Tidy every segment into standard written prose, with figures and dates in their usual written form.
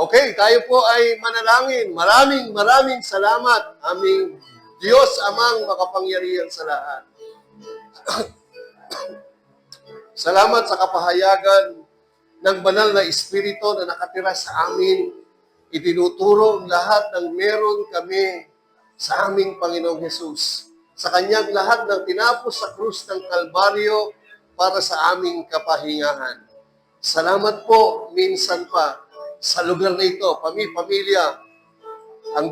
Okay, tayo po ay manalangin. Maraming salamat, aming Diyos amang makapangyarihan sa lahat. Salamat sa kapahayagan ng banal na Espiritu na nakatira sa amin. Itinuturo lahat ng meron kami sa aming Panginoong Hesus. Sa kanyang lahat ng tinapos sa krus ng Kalbaryo para sa aming kapahingahan. Salamat po minsan pa sa lugar na ito, pamilya, ang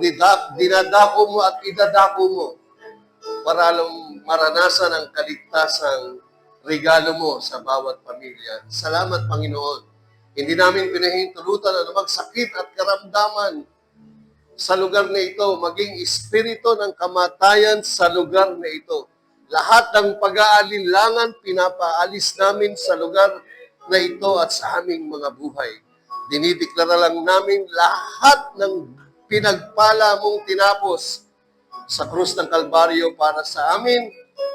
dinadako mo at idadako mo para maranasan ang kaligtasang regalo mo sa bawat pamilya. Salamat, Panginoon. Hindi namin pinahintulutan ang magsakit at karamdaman sa lugar na ito, maging espiritu ng kamatayan sa lugar na ito. Lahat ng pag-aalinlangan pinapaalis namin sa lugar na ito at sa aming mga buhay. Dinideklara lang namin lahat ng pinagpala mong tinapos sa krus ng Kalbaryo para sa amin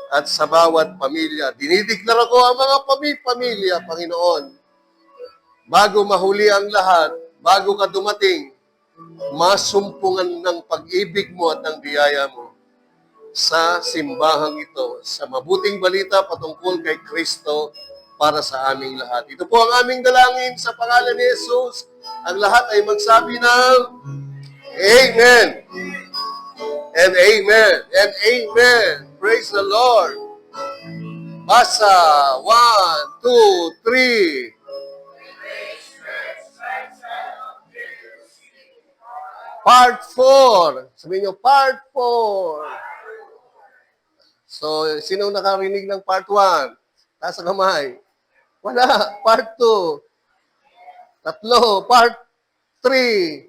at sa bawat pamilya. Dinideklara ko ang mga pamilya, Panginoon. Bago mahuli ang lahat, bago ka dumating, masumpungan ng pag-ibig mo at ng biyaya mo sa simbahang ito, sa mabuting balita patungkol kay Kristo para sa aming lahat. Ito po ang aming dalangin sa pangalan ni Jesus. Ang lahat ay magsabi ng Amen. And Amen. And Amen. Praise the Lord. Basa. 1, 2, 3. Part 4. Sabihin nyo, Part 4. So, sino nakarinig ng Part 1? Taas ang kamay. Wala. Part 2. Tatlo. Part 3.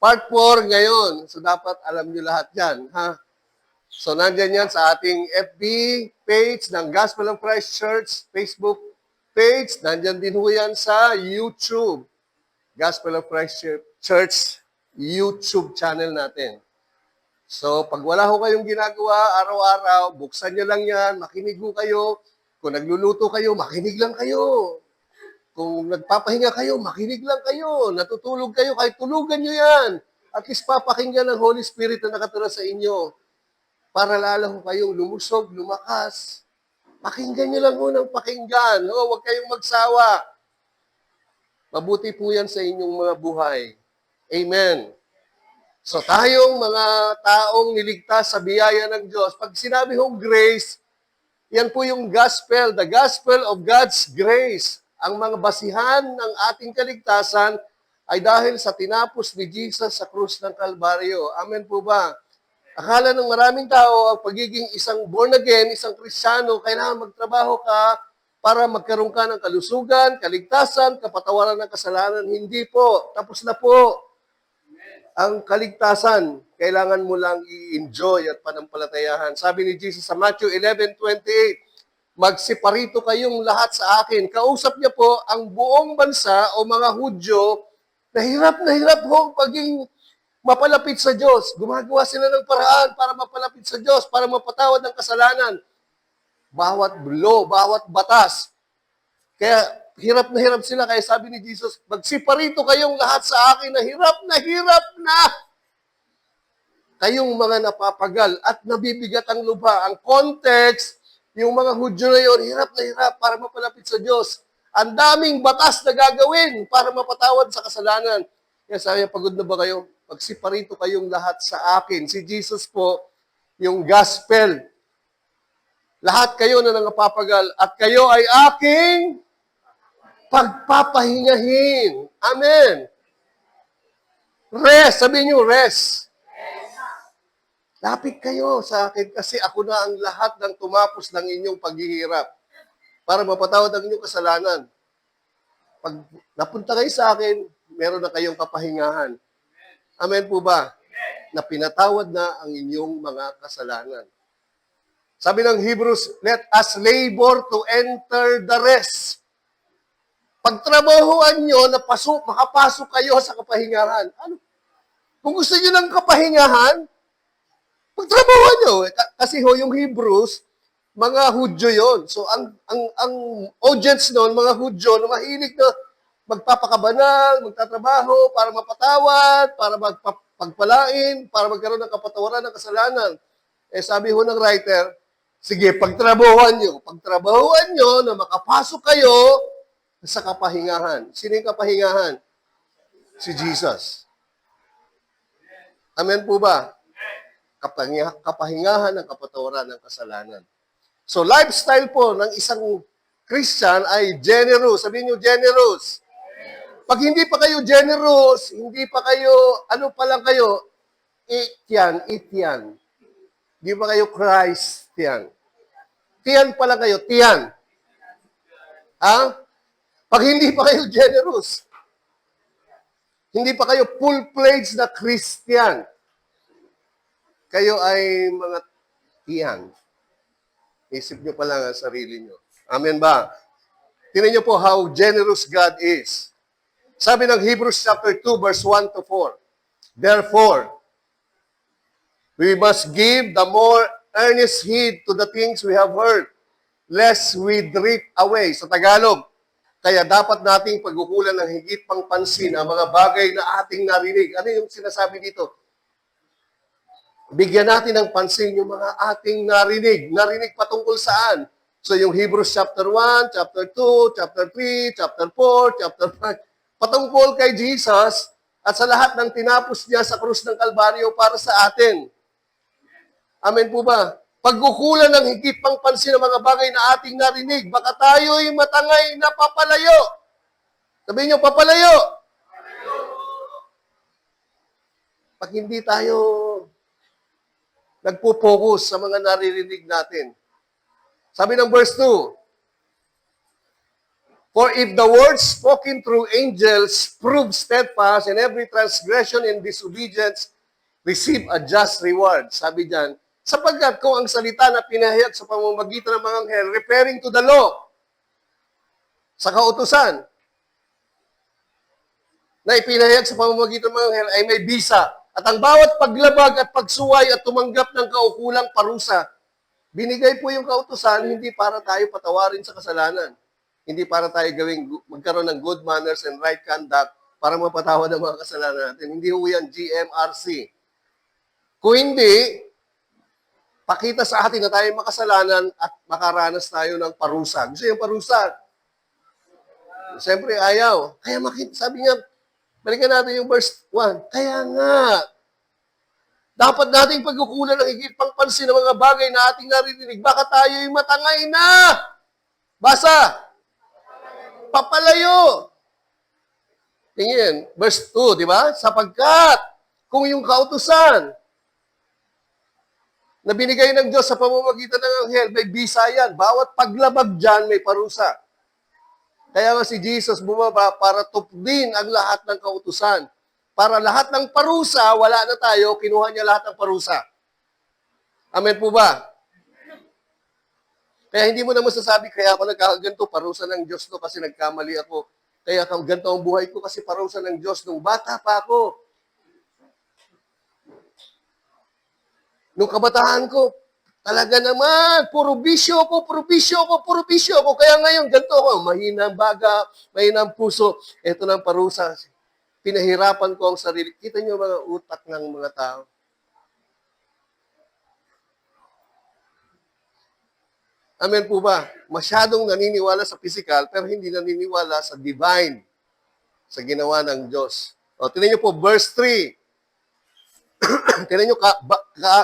Part 4 ngayon. So, dapat alam nyo lahat yan. Ha? So, nandyan yan sa ating FB page ng Gospel of Christ Church, Facebook page. Nandyan din ho yan sa YouTube. Gospel of Christ Church YouTube channel natin. So, pag wala ho kayong ginagawa araw-araw, buksan nyo lang yan, makinig ho kayo. Kung nagluluto kayo, makinig lang kayo. Kung nagpapahinga kayo, makinig lang kayo. Natutulog kayo, kahit tulugan nyo yan. At least papakinggan ng Holy Spirit na nakatira sa inyo. Para lalo kayong lumusog, lumakas. Pakinggan nyo lang ho ng pakinggan. Huwag kayong magsawa. Mabuti po yan sa inyong mga buhay. Amen. So tayong mga taong niligtas sa biyaya ng Diyos, pag sinabi hong grace, yan po yung gospel, the gospel of God's grace. Ang mga basihan ng ating kaligtasan ay dahil sa tinapos ni Jesus sa krus ng Kalbaryo. Amen po ba? Akala ng maraming tao, ang pagiging isang born again, isang Kristiyano, kailangan magtrabaho ka para magkaroon ka ng kalusugan, kaligtasan, kapatawaran ng kasalanan. Hindi po. Tapos na po. Ang kaligtasan, kailangan mo lang i-enjoy at panampalatayahan. Sabi ni Jesus sa Matthew 11:28, magsiparito kayong lahat sa akin. Kausap niya po ang buong bansa o mga Hudyo na hirap ho paging mapalapit sa Diyos. Gumagawa sila ng paraan para mapalapit sa Diyos, para mapatawad ng kasalanan. Bawat law, bawat batas. Kaya hirap na sila. Kaya sabi ni Jesus, magsiparito kayong lahat sa akin na hirap na. Kayong mga napapagal at nabibigat ang lupa. Ang context, yung mga Hudyo na yun, hirap na hirap para mapalapit sa Diyos. Ang daming batas na gagawin para mapatawad sa kasalanan. Kaya sabi niya, pagod na ba kayo? Magsiparito kayong lahat sa akin. Si Jesus po, yung gospel. Lahat kayo na nangapapagal at kayo ay aking pagpapahingahin. Amen. Rest. Sabihin niyo, rest. Lapit kayo sa akin kasi ako na ang lahat ng tumapos ng inyong paghihirap para mapatawad ang inyong kasalanan. Pag napunta kayo sa akin, meron na kayong kapahingahan. Amen po ba? Na pinatawad na ang inyong mga kasalanan. Sabi ng Hebrews, let us labor to enter the rest. Pagtrabahuan nyo na makapasok kayo sa kapahingahan. Ano? Kung gusto nyo ng kapahingahan, pagtrabahuan nyo. Kasi yung Hebrews, mga Hudyo yon. So ang audience noon, mga Hudyo na mahilig na magpapakabanal, magtatrabaho para mapatawad, para magpagpalain, para magkaroon ng kapatawaran ng kasalanan. Eh sabi ho ng writer, sige, pagtrabahuan nyo na makapasok kayo sa kapahingahan. Sino yung kapahingahan? Si Jesus. Amen po ba? Kapahingahan ng kapatawaran ng kasalanan. So, lifestyle po ng isang Christian ay generous. Sabihin nyo, generous. Pag hindi pa kayo generous, hindi pa kayo, ano pa lang kayo, eat yan. Hindi pa kayo Christian. Tiyan pa lang kayo, tiyan. Ha? Pag hindi pa kayo generous, hindi pa kayo full-fledged na Christian, kayo ay mga tiyan. Isip nyo pa lang ang sarili nyo. Amen ba? Tingnan nyo po how generous God is. Sabi ng Hebrews chapter 2, verse 1 to 4. Therefore, we must give the more earnest heed to the things we have heard, lest we drift away. Sa Tagalog, kaya dapat nating pagkukulan ng higit pang pansin ang mga bagay na ating narinig. Ano yung sinasabi dito? Bigyan natin ng pansin yung mga ating narinig. Narinig patungkol saan? So yung Hebrews chapter 1, chapter 2, chapter 3, chapter 4, chapter 5, patungkol kay Jesus at sa lahat ng tinapos niya sa krus ng Kalbaryo para sa atin. Amen po ba? Pagkukulan ng higit pang pansin ng mga bagay na ating narinig, baka tayo'y matangay na papalayo. Sabihin niyo, papalayo. Pag hindi tayo nagpo-focus sa mga naririnig natin. Sabi ng verse 2, for if the words spoken through angels prove steadfast, and every transgression and disobedience receive a just reward. Sabi diyan, sapagkat kung ang salita na pinahayag sa pamamagitan ng mga anghel, referring to the law, sa kautusan, na ipinahayag sa pamamagitan ng mga anghel ay may bisa. At ang bawat paglabag at pagsuway at tumanggap ng kaukulang parusa, binigay po yung kautusan hindi para tayo patawarin sa kasalanan. Hindi para tayo magkaroon ng good manners and right conduct para mapatawad ang mga kasalanan natin. Hindi po yan GMRC. Kung hindi, pakita sa atin na tayo makasalanan at makaranas tayo ng parusa. Gusto yung parusa? Siyempre, ayaw. Kaya sabi nga, balikan natin yung verse 1. Kaya nga, dapat nating pagkukulan ng higit pang pansin ng mga bagay na ating naririnig. Baka tayo'y matangay na. Basa. Papalayo. Tingin, verse 2, di ba? Sapagkat, kung yung kautusan na binigay ng Diyos sa pamamagitan ng anghel, may bisa yan. Bawat paglabag dyan, may parusa. Kaya nga si Jesus bumaba para tupdin ang lahat ng kautusan. Para lahat ng parusa, wala na tayo, kinuha niya lahat ng parusa. Amen po ba? Kaya hindi mo na masasabi, kaya ako nagkakaganto, parusa ng Diyos to kasi nagkamali ako. Kaya ganito ang buhay ko kasi parusa ng Diyos nung bata pa ako. Nung kabataan ko, talaga naman, puro bisyo ko. Kaya ngayon, ganito ako, mahinang baga, mahinang puso. Ito ng parusa. Pinahirapan ko ang sarili. Kita niyo mga utak ng mga tao. Amen po ba? Masyadong naniniwala sa physical, pero hindi naniniwala sa divine, sa ginawa ng Diyos. O, tingnan niyo po, verse 3. Tingnan niyo,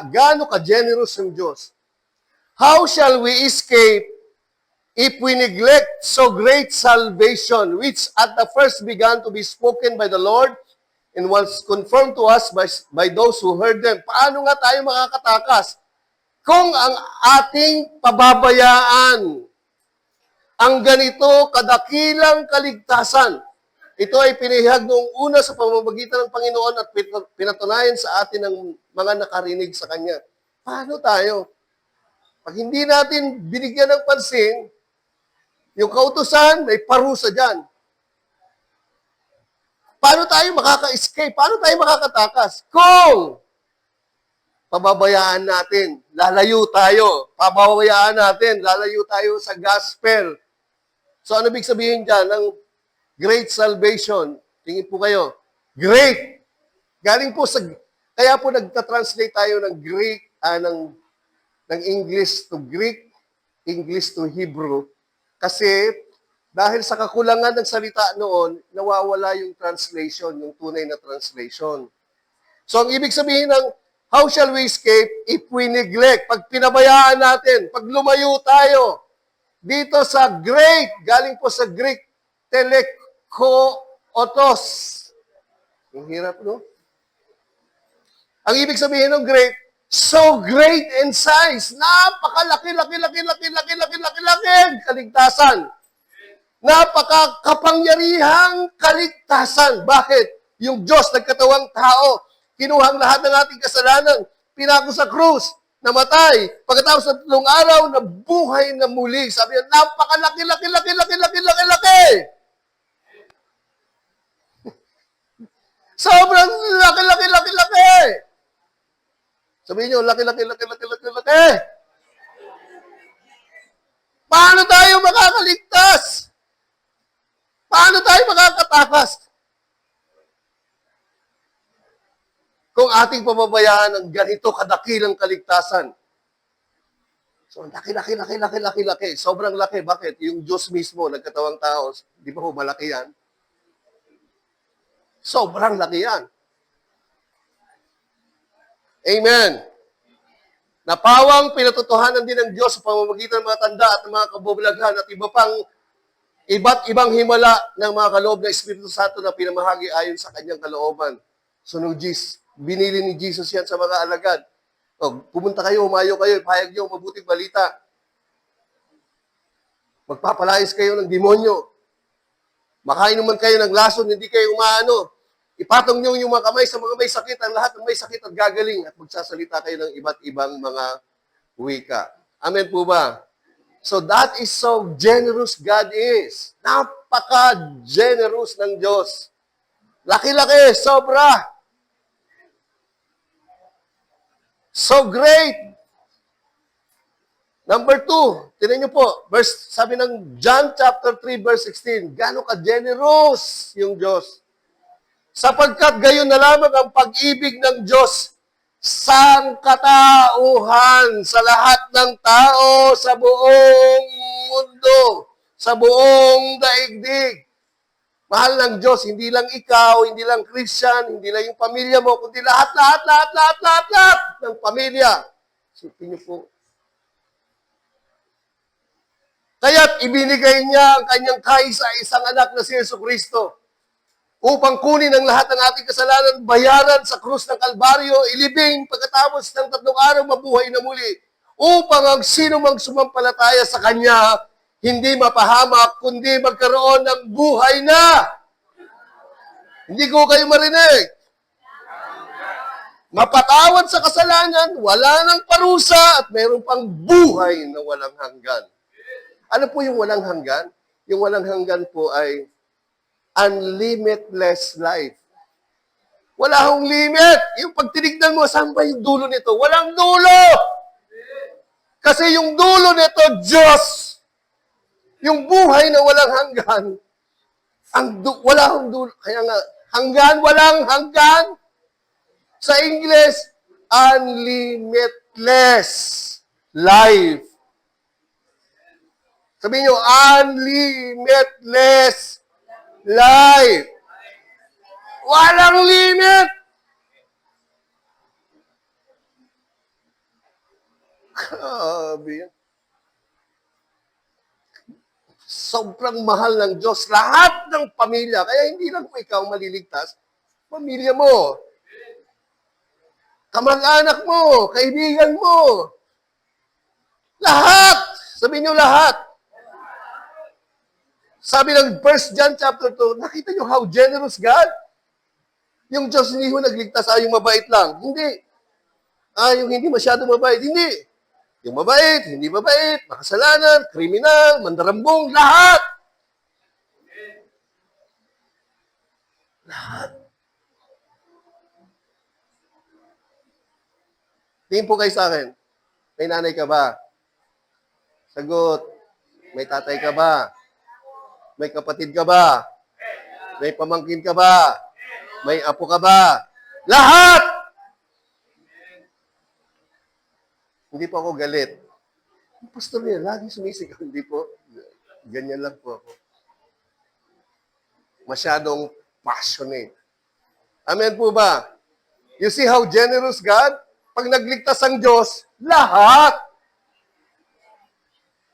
gaano ka-generous ng Diyos. How shall we escape if we neglect so great salvation, which at the first began to be spoken by the Lord and was confirmed to us by those who heard them? Paano nga tayo makakatakas kung ang ating pababayaan ang ganito kadakilang kaligtasan? Ito ay pinahayag noong una sa pamamagitan ng Panginoon at pinatunayan sa atin ng mga nakarinig sa Kanya. Paano tayo? Pag hindi natin binigyan ng pansin, yung kautusan, may parusa dyan. Paano tayo makaka-escape? Paano tayo makakatakas? Kung pababayaan natin, lalayo tayo. Pababayaan natin, lalayo tayo sa gospel. So ano ibig sabihin dyan? Great salvation. Tingin po kayo. Great. Galing po sa, kaya po nagta-translate tayo ng Greek, ng English to Greek, English to Hebrew. Kasi dahil sa kakulangan ng salita noon, nawawala yung translation, yung tunay na translation. So ang ibig sabihin ng how shall we escape if we neglect? Pag pinabayaan natin, pag lumayo tayo, dito sa great, galing po sa Greek, telekootos. Ang hirap, no? Ang ibig sabihin ng great, so great in size. Napakalaki, kaligtasan. Napakakapangyarihang kaligtasan. Bakit? Yung Diyos, nagkatawang tao, kinuhang lahat ng ating kasalanan, pinako sa krus, namatay. Pagkatapos ng 3 araw, nabuhay na muli. Sabi niya, napakalaki. Sobrang laki. Sabihin niyo, laki. Paano tayo makakaligtas? Paano tayo makakatakas? Kung ating pababayaan ng ganito kadakilang kaligtasan. So, laki. Sobrang laki. Bakit? Yung Diyos mismo, nagkatawang tao, di ba ho, malaki yan? Sobrang laki yan. Amen. Napawang pinatotohanan din ng Diyos sa pamamagitan ng mga tanda at ng mga kabublaghan at iba't ibang himala ng mga kaloob na Espiritu Santo na pinamahagi ayon sa kanyang kalooban. So, binili ni Jesus yan sa mga alagad. O, pumunta kayo, umayo kayo, ipahayag niyo mabuting balita. Magpapalayas kayo ng demonyo. Makainuman kayo ng lason, hindi kayo umaano. Ipatong niyo yung mga kamay sa mga may sakit, ang lahat ng may sakit at gagaling at magsasalita kayo ng iba't ibang mga wika. Amen po ba? So that is so generous God is. Napaka-generous ng Diyos. Laki-laki, sobra. So great. Number 2, tinan niyo po, sabi ng John chapter 3, verse 16, gano'ng ka-generous yung Diyos. Sapagkat gayon na lamang ang pag-ibig ng Diyos sa katauhan, sa lahat ng tao, sa buong mundo, sa buong daigdig. Mahal ng Diyos, hindi lang ikaw, hindi lang Christian, hindi lang yung pamilya mo, kundi lahat ng pamilya. Sipin niyo po. Kaya't ibinigay niya ang kanyang kaisa-isang anak na si Jesucristo upang kunin ang lahat ng ating kasalanan, bayaran sa krus ng Kalbaryo, ilibing pagkatapos ng 3 araw mabuhay na muli, upang ang sino mang sumampalataya sa Kanya, hindi mapahamak, kundi magkaroon ng buhay na. Hindi ko kayo marinig. Mapatawad sa kasalanan, wala nang parusa, at mayroon pang buhay na walang hanggan. Ano po yung walang hanggan? Yung walang hanggan po ay unlimitless life. Wala hong limit. Yung pag tinignan mo, saan ba yung dulo nito? Walang dulo! Kasi yung dulo nito, Diyos. Yung buhay na walang hanggan, wala hong dulo. Kaya nga, walang hanggan. Sa English, unlimitless life. Sabihin nyo, unlimitless life. Walang limit. Grabe yan. Sobrang mahal ng Diyos. Lahat ng pamilya. Kaya hindi lang po ikaw maliligtas. Pamilya mo. Kamag-anak mo. Kaibigan mo. Lahat. Sabihin nyo lahat. Sabi ng 1 John chapter 2, nakita nyo how generous God? Yung Diyos hindi ho nagligtas, yung mabait lang. Hindi. Yung hindi masyado mabait. Hindi. Yung mabait, hindi mabait, makasalanan, kriminal, mandarambong, lahat. Lahat. Tingin po kayo sa akin. May nanay ka ba? Sagot. May tatay ka ba? May kapatid ka ba? May pamangkin ka ba? May apo ka ba? Lahat! Hindi po ako galit. Ang pastor niya, lagi sumisigaw. Hindi po. Ganyan lang po ako. Masyadong passionate. Amen po ba? You see how generous God? Pag nagligtas ang Diyos, lahat.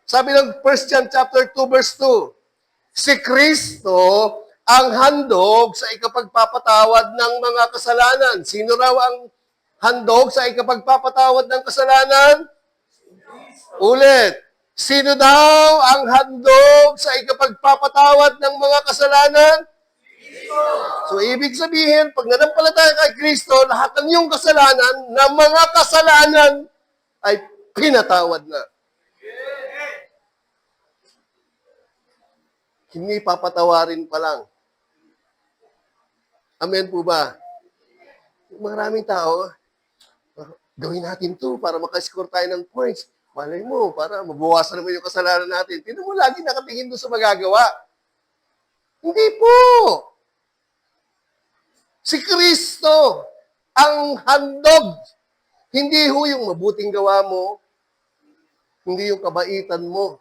Sabi ng 1 John chapter 2 verse 2, si Kristo ang handog sa ikapagpapatawad ng mga kasalanan. Sino raw ang handog sa ikapagpapatawad ng kasalanan? Ulit. Sino daw ang handog sa ikapagpapatawad ng mga kasalanan? So, ibig sabihin, pag nanampalataya kay Kristo, lahat ng iyong kasalanan, na mga kasalanan, ay pinatawad na. Hindi papatawarin pa lang. Amen po ba? Maraming tao, gawin natin to para makascore tayo ng points. Malay mo, para mabawasan naman yung kasalanan natin. Tignan mo lagi nakatingin doon sa magagawa. Hindi po. Si Kristo ang handog. Hindi ho yung mabuting gawa mo, hindi yung kabaitan mo,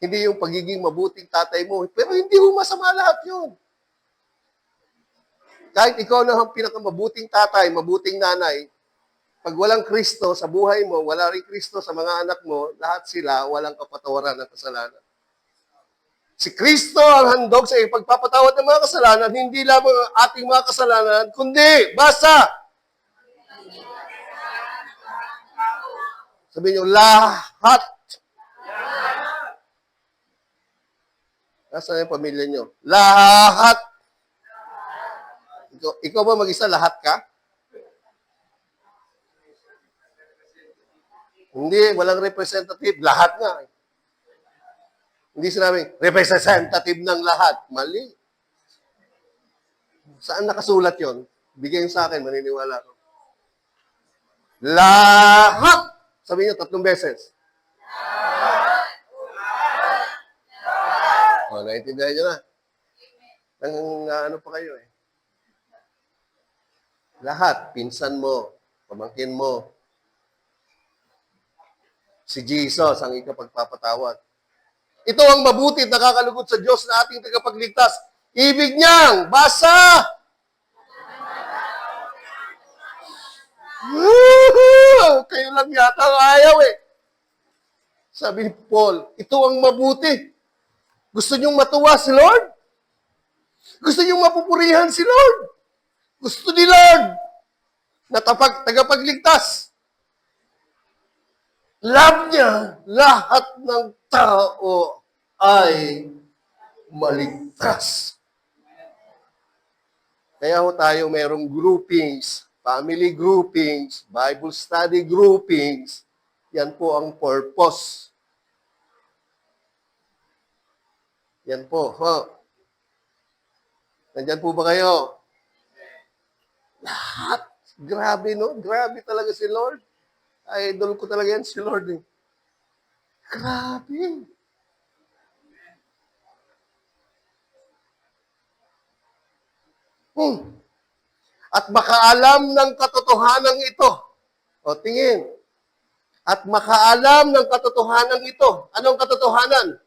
hindi yung pagiging mabuting tatay mo, pero hindi ho masama lahat yun. Kahit ikaw na ang pinakamabuting tatay, mabuting nanay, pag walang Kristo sa buhay mo, wala rin Kristo sa mga anak mo, lahat sila walang kapatawaran ng kasalanan. Si Kristo ang handog sa ipagpapatawad ng mga kasalanan, hindi lamang ang ating mga kasalanan, kundi, basa! Sabihin nyo, lahat. Nasaan yung pamilya nyo? Lahat. Ikaw ba mag-isa lahat ka? Hindi, walang representative. Lahat nga. Hindi sinabing, representative ng lahat. Mali. Saan nakasulat yon? Bigay sa akin, maniniwala ko. Lahat! Sabi niyo 3 beses. O, naintindihan niyo na. Ano pa kayo eh. Lahat. Pinsan mo, pamangkin mo. Si Jesus ang ikapagpapatawad. Ito ang mabuti at nakakalugod sa Diyos na ating tagapagligtas. Ibig niyang, basa! Kayo lang yata ang ayaw eh. Sabi ni Paul, ito ang mabuti. Gusto niyong matuwa si Lord? Gusto niyong mapupurihan si Lord? Gusto ni Lord na tagapagligtas. Love niya, lahat ng tao ay maligtas. Kaya ho tayo mayroong groupings, family groupings, Bible study groupings. Yan po ang purpose. Yan po. Nandyan po ba kayo? Lahat. Grabe, no? Grabe talaga si Lord. Idol ko talaga yan si Lord. Eh. Grabe. At makaalam ng katotohanan ito. O, tingin. At makaalam ng katotohanan ito. Anong katotohanan?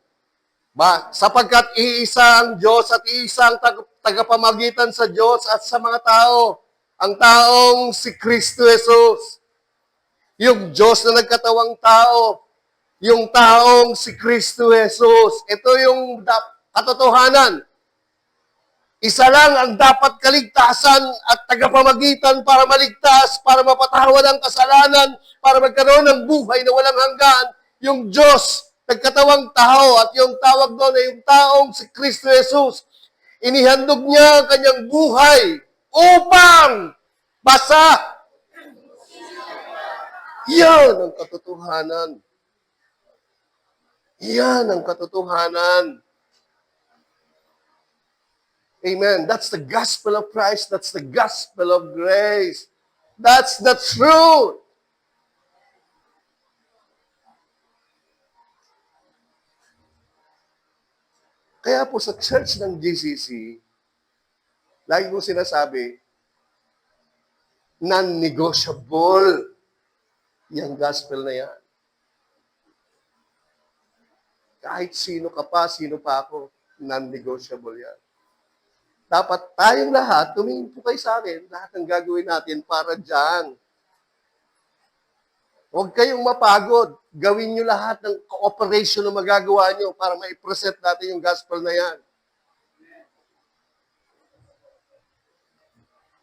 Sapagkat iisa ang Diyos at iisang tagapamagitan sa Diyos at sa mga tao. Ang taong si Kristo Jesus. Yung Diyos na nagkatawang tao. Yung taong si Kristo Jesus. Ito yung katotohanan. Isa lang ang dapat kaligtasan at tagapamagitan para maligtas, para mapatawad ang kasalanan, para magkaroon ng buhay na walang hanggan. Yung Diyos, nagkatawang tao, at yung tawag doon ay yung taong si Kristo Jesus. Inihandog niya ang kanyang buhay upang basa. Yan ang katotohanan. Yan ang katotohanan. Amen. That's the gospel of Christ. That's the gospel of grace. That's the truth. Kaya po sa church ng GCC, Lagi kong sinasabi, non-negotiable yung gospel na yan. Kahit sino ka pa, sino pa ako, non-negotiable yan. Dapat tayong lahat, tumingin po kayo sa akin, lahat ng gagawin natin para dyan. Huwag kayong mapagod. Gawin nyo lahat ng cooperation na magagawa nyo para ma-present natin yung gospel na yan.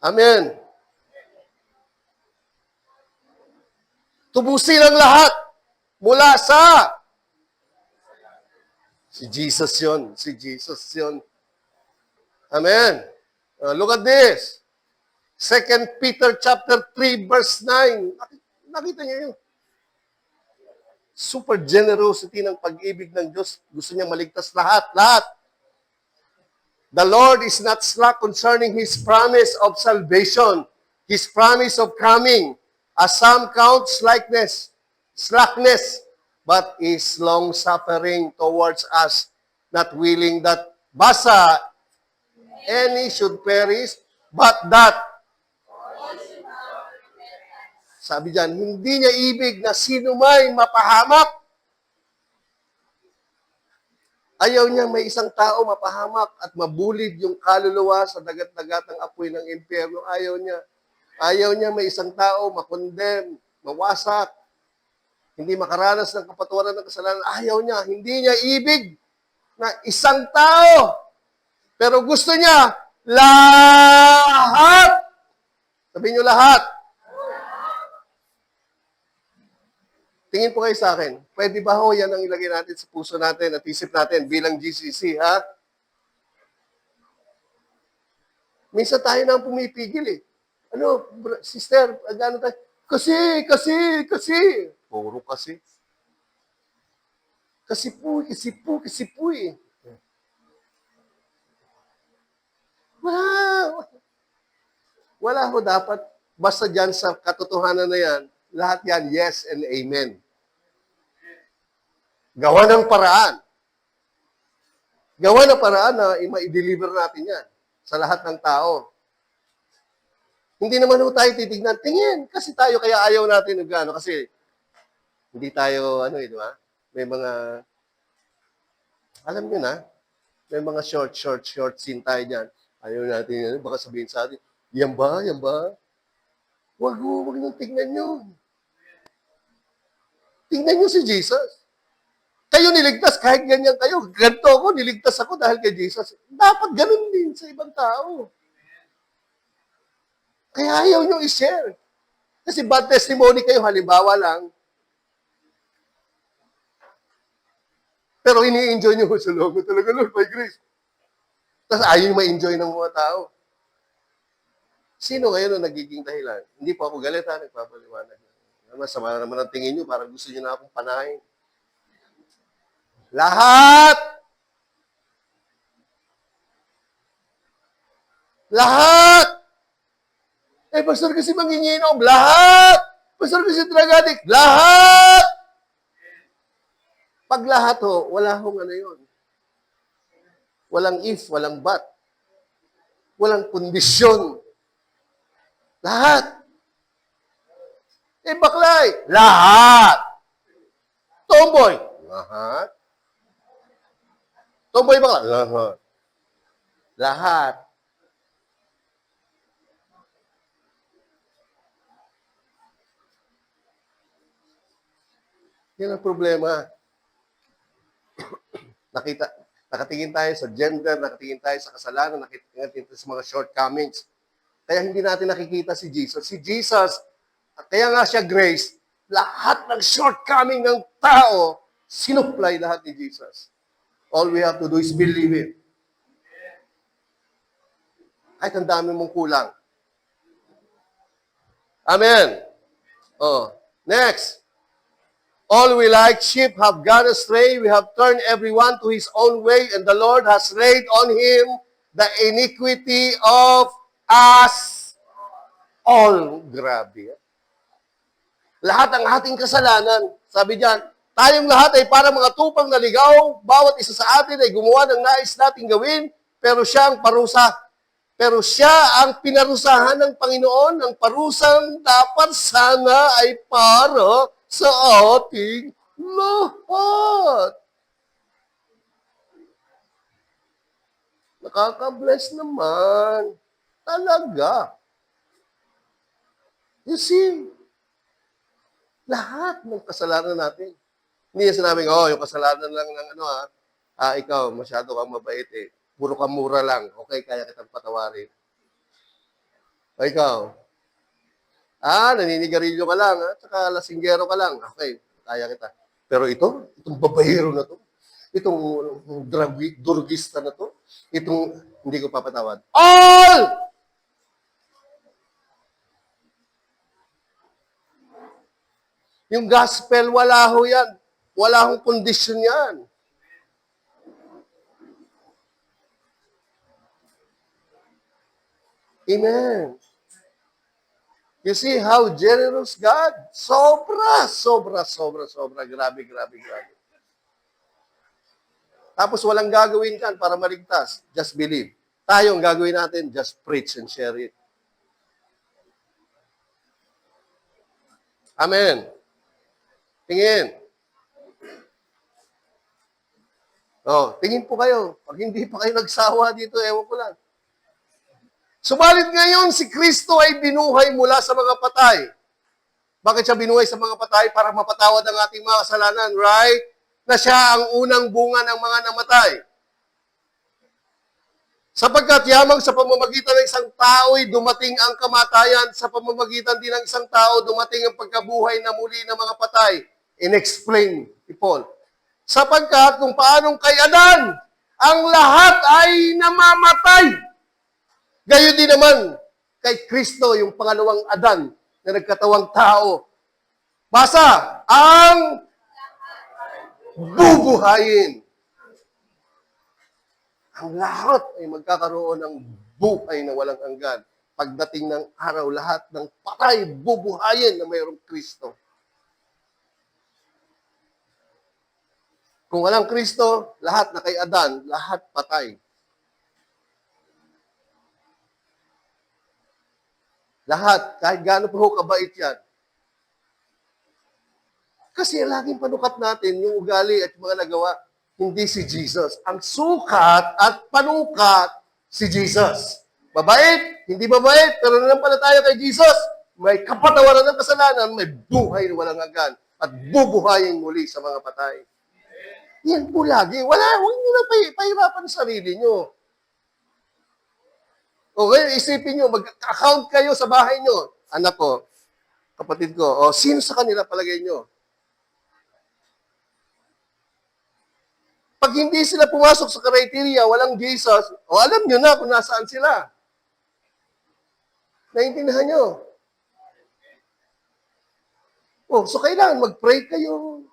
Amen. Tubusin ang lahat mula sa si Jesus yun. Si Jesus yun. Amen. Look at this. 2 Peter chapter 3 verse 9. Nakita niyo yun? Super generosity ng pag-ibig ng Diyos. Gusto niya maligtas lahat. Lahat. The Lord is not slack concerning His promise of salvation, His promise of coming, as some count slackness, but is long-suffering towards us, not willing that basa any should perish, but that, sabi dyan, hindi niya ibig na sino may mapahamak. Ayaw niya may isang tao mapahamak at mabulid yung kaluluwa sa dagat-dagatang apoy ng impyerno. Ayaw niya. Ayaw niya may isang tao makondem, mawasak, hindi makaranas ng kapatawaran ng kasalanan. Ayaw niya. Hindi niya ibig na isang tao. Pero gusto niya lahat. Sabihin niyo lahat. Tingin po kayo sa akin. Pwede ba ho yan ang ilagay natin sa puso natin at isip natin bilang GCC, ha? Minsan tayo na ang pumipigil eh. Ano, sister, gano'n tayo? Kasi. Puro kasi. Kasi po eh. Wala ho dapat. Basta dyan sa katotohanan na yan, lahat yan, yes and amen. Gawa ng paraan. Gawa ng paraan na ma-deliver natin yan sa lahat ng tao. Hindi naman ho tayo titignan, tingin, kasi tayo kaya ayaw natin ng gano'n. Kasi hindi tayo, di ba? May mga, alam nyo na, may mga short scene tayo dyan. Ayaw natin, baka sabihin sa atin, yan ba? Wag nyo tingnan nyo. Tingnan nyo si Jesus. Kayo niligtas, kahit ganyan kayo. Ganito ako, niligtas ako dahil kay Jesus. Dapat ganun din sa ibang tao. Kaya ayaw nyo i-share. Kasi bad testimony kayo, halimbawa lang. Pero ini-enjoy nyo sa loob. Talaga, Lord, by grace. Tapos ayaw nyo ma-enjoy ng mga tao. Sino ngayon ang nagiging dahilan? Hindi po ako galit, ha? Nagpapaliwanag. Masama naman ang tingin nyo, parang gusto nyo na akong panahin. Lahat! Pastor kasi manginginom. Lahat! Pastor kasi drug-addict. Lahat! Pag lahat ho, wala hong yun. Walang if, walang but. Walang kondisyon. Lahat. Baklay. Lahat. Tomboy. Lahat. Tomboy bakla. Lahat. Lahat. Yan ang problema. Nakatingin tayo sa gender, nakatingin tayo sa kasalanan, nakatingin tayo sa mga shortcomings. Kaya hindi natin nakikita si Jesus. Si Jesus, kaya nga siya grace, lahat ng shortcoming ng tao, sinupply lahat ni Jesus. All we have to do is believe it. Kahit ang dami mong kulang. Amen. Next. All we like sheep have gone astray. We have turned everyone to his own way, and the Lord has laid on him the iniquity of us all. Grabe. Lahat ng ating kasalanan, sabi diyan, tayong lahat ay para mga tupang naligaw, bawat isa sa atin ay gumawa ng nais nating gawin, pero siya ang parusa. Pero siya ang pinarusahan ng Panginoon. Ang parusang dapat sana ay para sa ating lahat. Nakaka-bless naman. Talaga. You see, lahat ng kasalanan natin. Hindi niya sinabing, yung kasalanan lang ng ikaw, masyado kang mabait eh. Puro ka mura lang. Okay, kaya kitang patawarin. O ikaw, naninigarilyo ka lang, tsaka lasinggero ka lang. Okay, kaya kita. Pero itong babayero na to, itong durgista na to, itong hindi ko papatawad. All! Yung gospel, wala ho yan. Wala hong kondisyon yan. Amen. You see how generous God? Sobra, sobra, sobra, sobra. Grabe, grabe, grabe. Tapos walang gagawin kan para maligtas. Just believe. Tayo ang gagawin natin, just preach and share it. Amen. Tingin. Tingin po kayo. Pag hindi pa kayo nagsawa dito, ewan ko lang. Subalit ngayon, si Kristo ay binuhay mula sa mga patay. Bakit siya binuhay sa mga patay? Para mapatawad ang ating mga kasalanan, right? Na siya ang unang bunga ng mga namatay. Sapagkat yamang sa pamamagitan ng isang tao'y dumating ang kamatayan, sa pamamagitan din ng isang tao, dumating ang pagkabuhay na muli ng mga patay. In-explain ni Paul. Sapagkat kung paanong kay Adan, ang lahat ay namamatay. Gayon din naman kay Kristo, yung pangalawang Adan na nagkatawang tao. Basa, ang bubuhayin. Ang lahat ay magkakaroon ng buhay na walang hanggan. Pagdating ng araw, lahat ng patay, bubuhayin na mayroong Kristo. Kung walang Kristo, lahat na kay Adan, lahat patay. Lahat, kahit gaano pa ho kabait yan. Kasi laging panukat natin yung ugali at mga nagawa, hindi si Jesus. Ang sukat at panukat, si Jesus. Mabait, hindi mabait, pero nanampalataya kay Jesus, may kapatawaran ng kasalanan, may buhay na walang hanggan, at bubuhayin muli sa mga patay. Yan po lagi. Huwag nyo na pahirapan sa sarili nyo. Okay, isipin nyo, mag-account kayo sa bahay nyo. Anak ko, kapatid ko, sino sa kanila palagay nyo? Pag hindi sila pumasok sa criteria, walang Jesus, alam nyo na kung nasaan sila. Naintindihan nyo? So kailangan mag-pray kayo.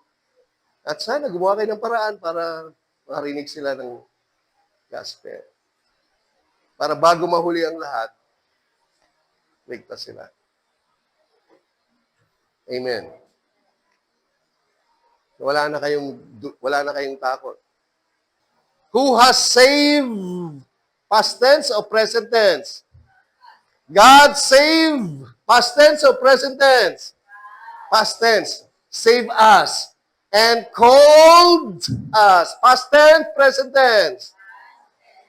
At sana gumawa kayo ng paraan para marinig sila ng gospel. Para bago mahuli ang lahat, ligtas sila. Amen. Wala na kayong takot. Who has saved? Past tense or present tense? God saved. Past tense or present tense? Past tense. Save us. And called us. Past tense, present tense.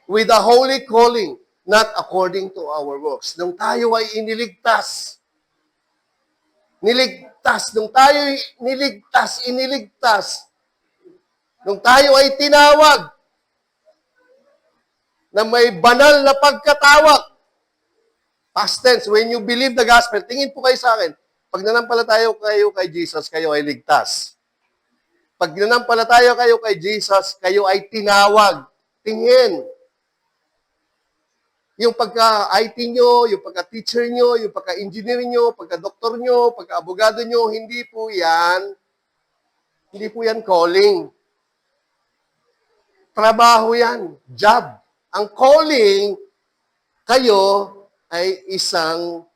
With a holy calling, not according to our works. Nung tayo ay iniligtas. Nung tayo ay iniligtas. Nung tayo ay tinawag na may banal na pagkatawag. Past tense, when you believe the gospel, tingin po kayo sa akin, pag nanampalataya kayo kay Jesus, kayo ay ligtas. Pag nanampalataya kayo kay Jesus, kayo ay tinawag. Tingin. Yung pagka-IT nyo, yung pagka-teacher nyo, yung pagka-engineer nyo, pagka-doktor nyo, pagka-abogado nyo, hindi po yan calling. Trabaho yan. Job. Ang calling, kayo ay isang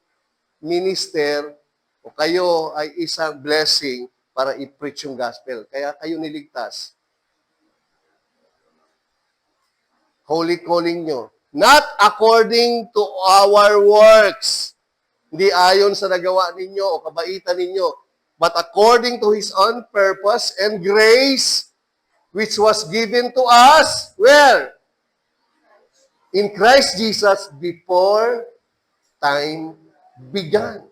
minister o kayo ay isang blessing para i-preach yung gospel. Kaya kayo niligtas. Holy calling nyo. Not according to our works. Hindi ayon sa nagawa ninyo o kabaitan ninyo, but according to His own purpose and grace, which was given to us, where? In Christ Jesus before time began.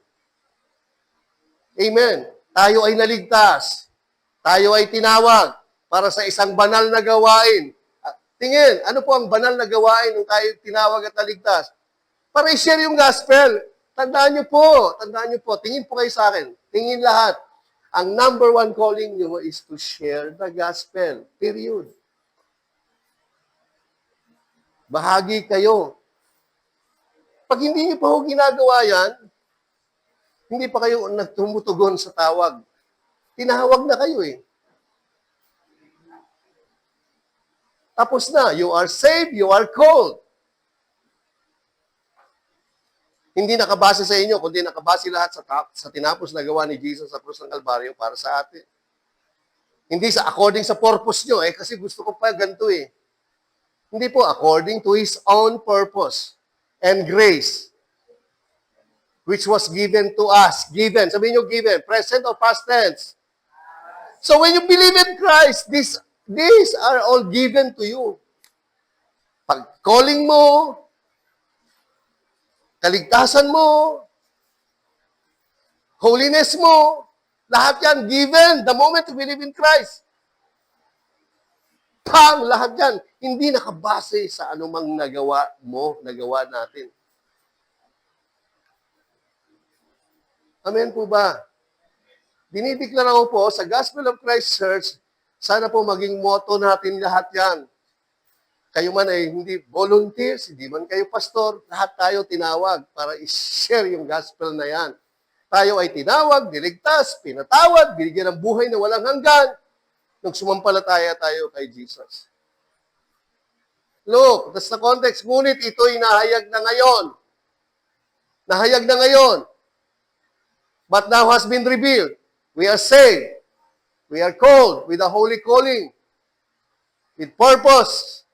Amen. Tayo ay naligtas. Tayo ay tinawag para sa isang banal na gawain. Tingin, ano po ang banal na gawain nung tayo tinawag at naligtas? Para i-share yung gospel. Tandaan niyo po, tingin po kayo sa akin, tingin lahat. Ang number one calling niyo is to share the gospel. Period. Bahagi kayo. Pag hindi niyo pa ho ginagawa yan, hindi pa kayo nagtumutugon sa tawag. Tinawag na kayo eh. Tapos na, you are saved, you are called. Hindi nakabase sa inyo, kundi nakabase lahat sa tinapos na gawa ni Jesus sa krus ng Kalbaryo para sa atin. Hindi sa according sa purpose nyo, kasi gusto ko pa ganito eh. Hindi po, according to His own purpose and grace, which was given to us. Given, sabihin nyo given, present or past tense. So when you believe in Christ, these are all given to you. Pag calling mo, kaligtasan mo, holiness mo, lahat yan given the moment you believe in Christ. Lahat yan, hindi nakabase sa anumang nagawa mo, nagawa natin. Amen po ba? Dinideklara ko po sa Gospel of Christ Church, sana po maging motto natin lahat yan. Kayo man ay hindi volunteers, hindi man kayo pastor, lahat tayo tinawag para i-share yung gospel na yan. Tayo ay tinawag, niligtas, pinatawad, binigyan ng buhay na walang hanggan, nung sumampalataya tayo kay Jesus. Look, that's the context. Ngunit ito'y nahayag na ngayon. Nahayag na ngayon. But now has been revealed. We are saved. We are called with a holy calling, with purpose,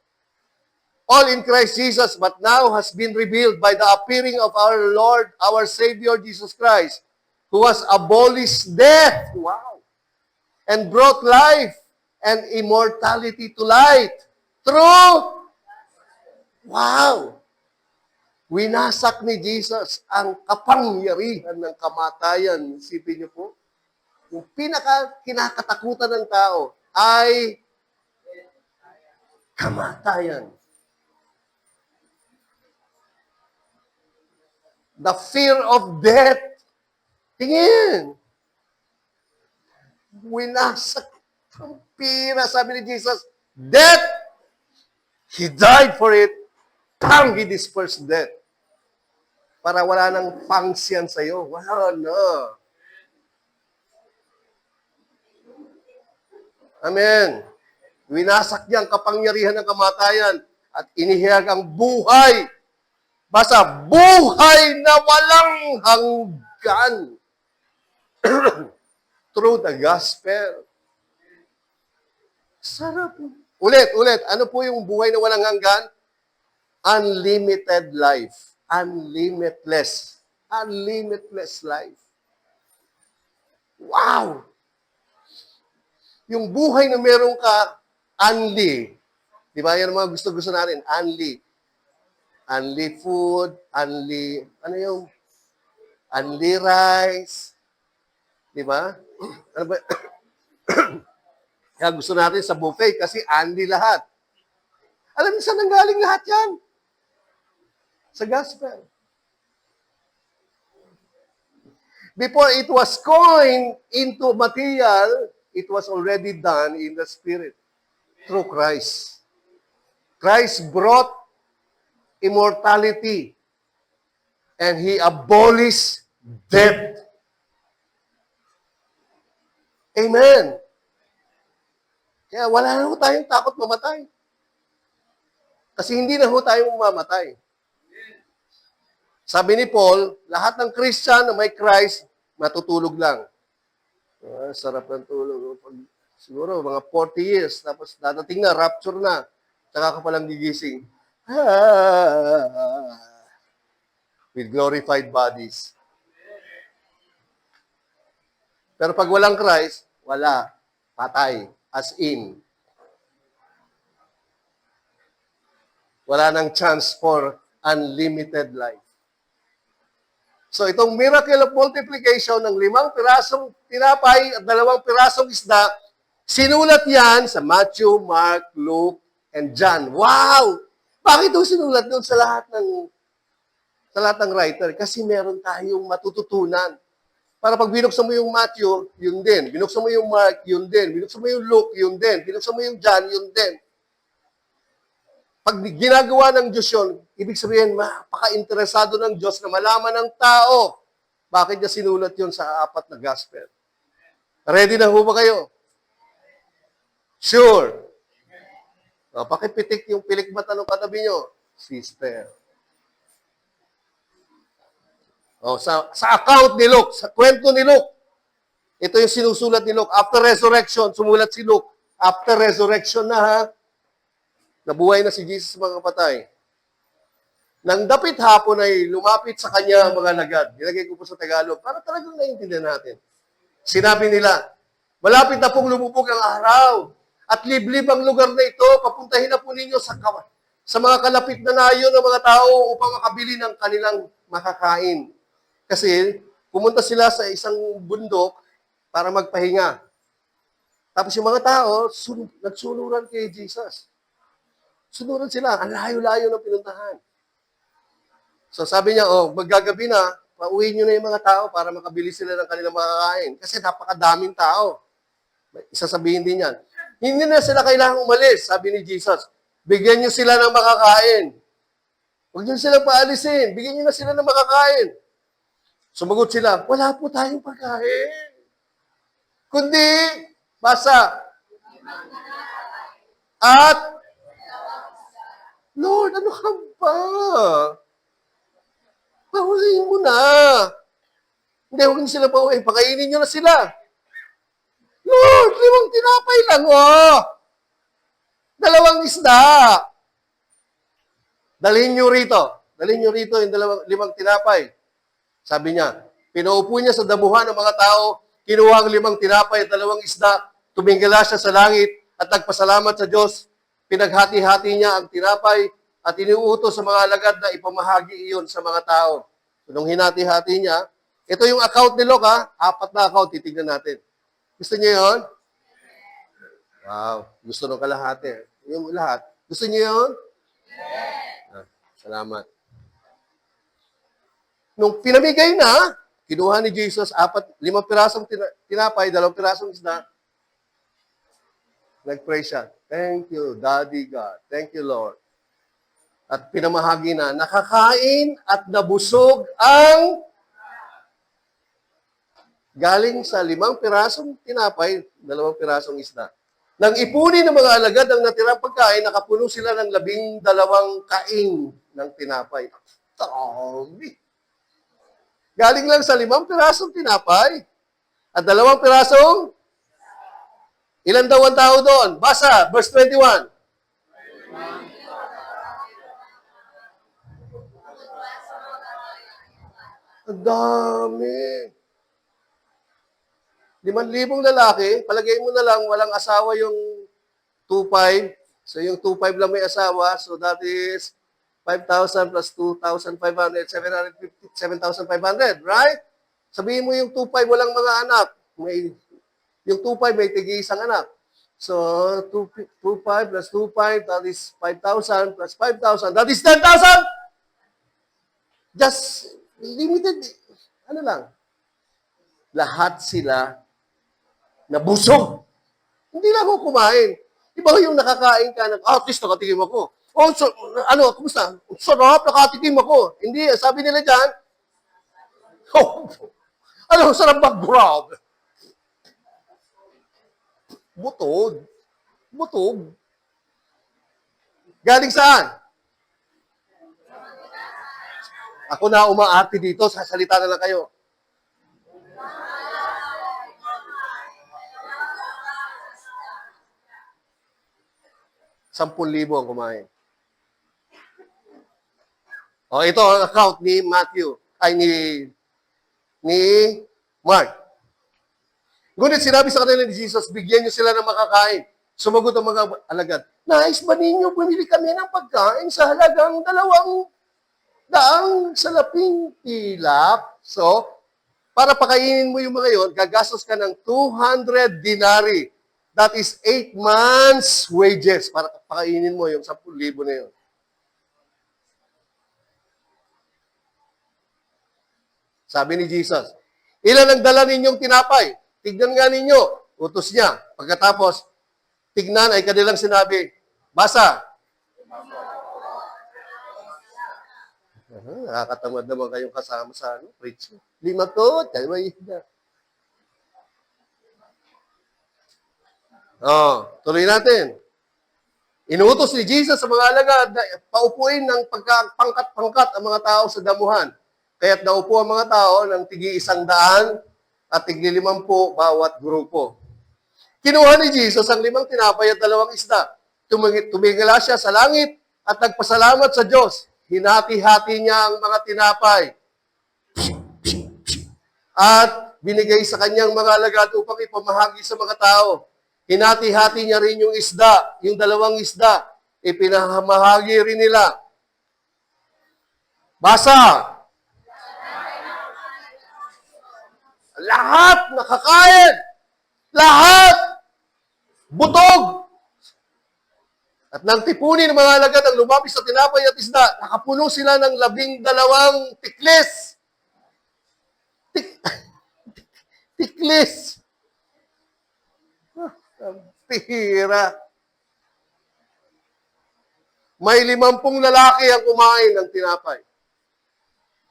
all in Christ Jesus, but now has been revealed by the appearing of our Lord, our Savior, Jesus Christ, who has abolished death, wow, and brought life and immortality to light through, wow, winasak ni Jesus ang kapangyarihan ng kamatayan. Isipin niyo po, yung kinakatakutan ng tao ay kamatayan. The fear of death. Tingin. Winasak ang pira, sabi ni Jesus. Death, He died for it. He dispersed death. Para wala nang function sa'yo. Wala na. Amen. Winasak niya ang kapangyarihan ng kamatayan at inihayag ang buhay. Basta, buhay na walang hanggan. Through the gospel. Sarap. Ulit. Ano po yung buhay na walang hanggan? Unlimited life. Unlimitless. Unlimitless life. Wow! Yung buhay na meron ka, unli. Di ba? Yan ang mga gusto-gusto natin. Unli. Unli food, unli, unli rice. Di ba? Ano ba? Kaya gusto natin sa buffet kasi unli lahat. Alam niyo saan nanggaling lahat yan? Sa gospel. Before it was coined into material, it was already done in the Spirit through Christ. Christ brought immortality and He abolished death. Amen. Kaya wala na ho tayong takot mamatay. Kasi hindi na ho tayo mamamatay. Sabi ni Paul, lahat ng Christian na may Christ, matutulog lang. Sarap ng tulog. Siguro, mga 40 years, tapos dadating na, rapture na, tsaka ka palang gigising. With glorified bodies. Pero pag walang Christ, wala. Patay. As in. Wala nang chance for unlimited life. So itong miracle of multiplication ng 5 pirasong tinapay at 2 pirasong isda, sinulat yan sa Matthew, Mark, Luke, and John. Wow! Bakit ito sinulat doon sa lahat ng writer? Kasi meron tayong matututunan. Para pag binuksan mo yung Matthew, yun din. Binuksan mo yung Mark, yun din. Binuksan mo yung Luke, yun din. Binuksan mo yung John, yun din. Pag ginagawa ng Diyos yun, ibig sabihin, mapaka-interesado ng Diyos na malaman ng tao bakit niya sinulat yun sa 4 na gospel. Ready na ho ba kayo? Sure. O, pakipitik yung pilikmata ng katabi nyo. Sister. O, sa account ni Luke, sa kwento ni Luke, ito yung sinusulat ni Luke. After resurrection, sumulat si Luke. After resurrection na ha, nabuhay na si Jesus mga kapatay. Nang dapit hapon ay lumapit sa kanya ang mga lagad. Nilagay ko po sa Tagalog para talagang naiintindihan natin. Sinabi nila, malapit na pong lumubog ang araw at liblib ang lugar na ito. Papuntahin na po ninyo sa mga kalapit na nayon ng mga tao upang makabili ng kanilang makakain. Kasi pumunta sila sa isang bundok para magpahinga. Tapos yung mga tao, nagsuluran kay Jesus. Sunuran sila. Ang layo-layo ng pinuntahan. So sabi niya, maggagabi na, pauwiin nyo na yung mga tao para makabili sila ng kanilang makakain. Kasi napakadaming tao. Isasabihin din yan. Hindi na sila kailangang umalis, sabi ni Jesus. Bigyan nyo sila ng makakain. Huwag nyo silang paalisin. Bigyan nyo na sila ng makakain. Sumagot sila, wala po tayong pagkain. Kundi, basa. At Lord, ano ka ba? Pahulihin mo na. Hindi, huwag niyo sila pahulihin. Pakainin niyo na sila. Lord, 5 tinapay lang, 2 isda. Dalhin niyo rito. Dalhin niyo rito yung 5 tinapay. Sabi niya, pinaupo niya sa damuhan ng mga tao, kinuha ang 5 tinapay at 2 isda, tumingala siya sa langit at nagpasalamat sa Diyos. Pinaghati-hati niya ang tinapay at iniuutos sa mga alagad na ipamahagi iyon sa mga tao. So, nung hinati-hati niya, ito yung account ni Luke, 4 na account, titignan natin. Gusto niyo yun? Wow, gusto nung kalahati. Yung lahat. Gusto niyo yun? Salamat. Nung pinamigay na, kinuha ni Jesus 5 pirasong tinapay, 2 pirasong isda, nag-pray siya. Thank you, Daddy God. Thank you, Lord. At pinamahagi na, nakakain at nabusog ang galing sa 5 pirasong tinapay, 2 pirasong isda. Nang ipunin ng mga alagad ang natirang pagkain, nakapuno sila ng 12 kaing ng tinapay. Dami. Galing lang sa 5 pirasong tinapay at 2 pirasong ilan daw ang tao doon? Basa, verse 21. Ang dami. 5,000 lalaki, palagay mo na lang, walang asawa yung 2,500. So yung 2,500 lang may asawa, so that is 5,000 plus 2,500, 750, 7,500, right? Sabihin mo yung 2,500 walang mga anak. Yung 2,500 may tig-isang anak. So 2,500 plus 2,500, that is 5,000 plus 5,000, that is 10,000! Just limited, ano lang. Lahat sila nabusog. Hindi lang ako kumain. Iba yung nakakain ka ng, at least nakatikim ako. Oh, so, ano, kumusta? Sarap, nakatikim ako. Hindi, sabi nila dyan, ano, sarap mag-grab. Butog. Butog. Galing saan? Ako na umaati dito, sasalita na lang kayo. Sampung libo ang kumain. O, ito ang account ni Matthew, ay ni Mark. Ngunit sinabi sa kanila ni Jesus, bigyan niyo sila ng makakain. Sumagot ang mga alagad, nais ba ninyo bumili kami ng pagkain sa halagang 200 salaping pilak? So, para pakainin mo yung mga yon, gagastos ka ng 200 dinari. That is 8 months wages para pakainin mo yung 10,000 na yun. Sabi ni Jesus, ilan ang dala ninyong tinapay? Tignan nga ninyo. Utos niya. Pagkatapos, tignan ay kanilang sinabi, basa. Nakakatamad naman kayong kasama sa preach. 5 to, 2 isda. Tuloy natin. Inuutos ni Jesus sa mga alagad na paupuin ng pangkat-pangkat ang mga tao sa damuhan. Kaya't naupo ang mga tao ng tig-100 at tig-50 bawat grupo. Kinuha ni Jesus ang 5 tinapay at 2 isda. Tumingala siya sa langit at nagpasalamat sa Diyos. Hinati-hati niya ang mga tinapay at binigay sa kanyang mga alagad upang ipamahagi sa mga tao. Hinati-hati niya rin yung isda, yung 2 isda. Ipinamahagi rin nila. Basa! Lahat nakakain! Lahat! Butog! At nang tipunin ng mga alagad ang lumapis sa tinapay at isda, nakapuno sila ng 12 tiklis. Tiklis! Ang pihira. May 50 lalaki ang kumain ng tinapay.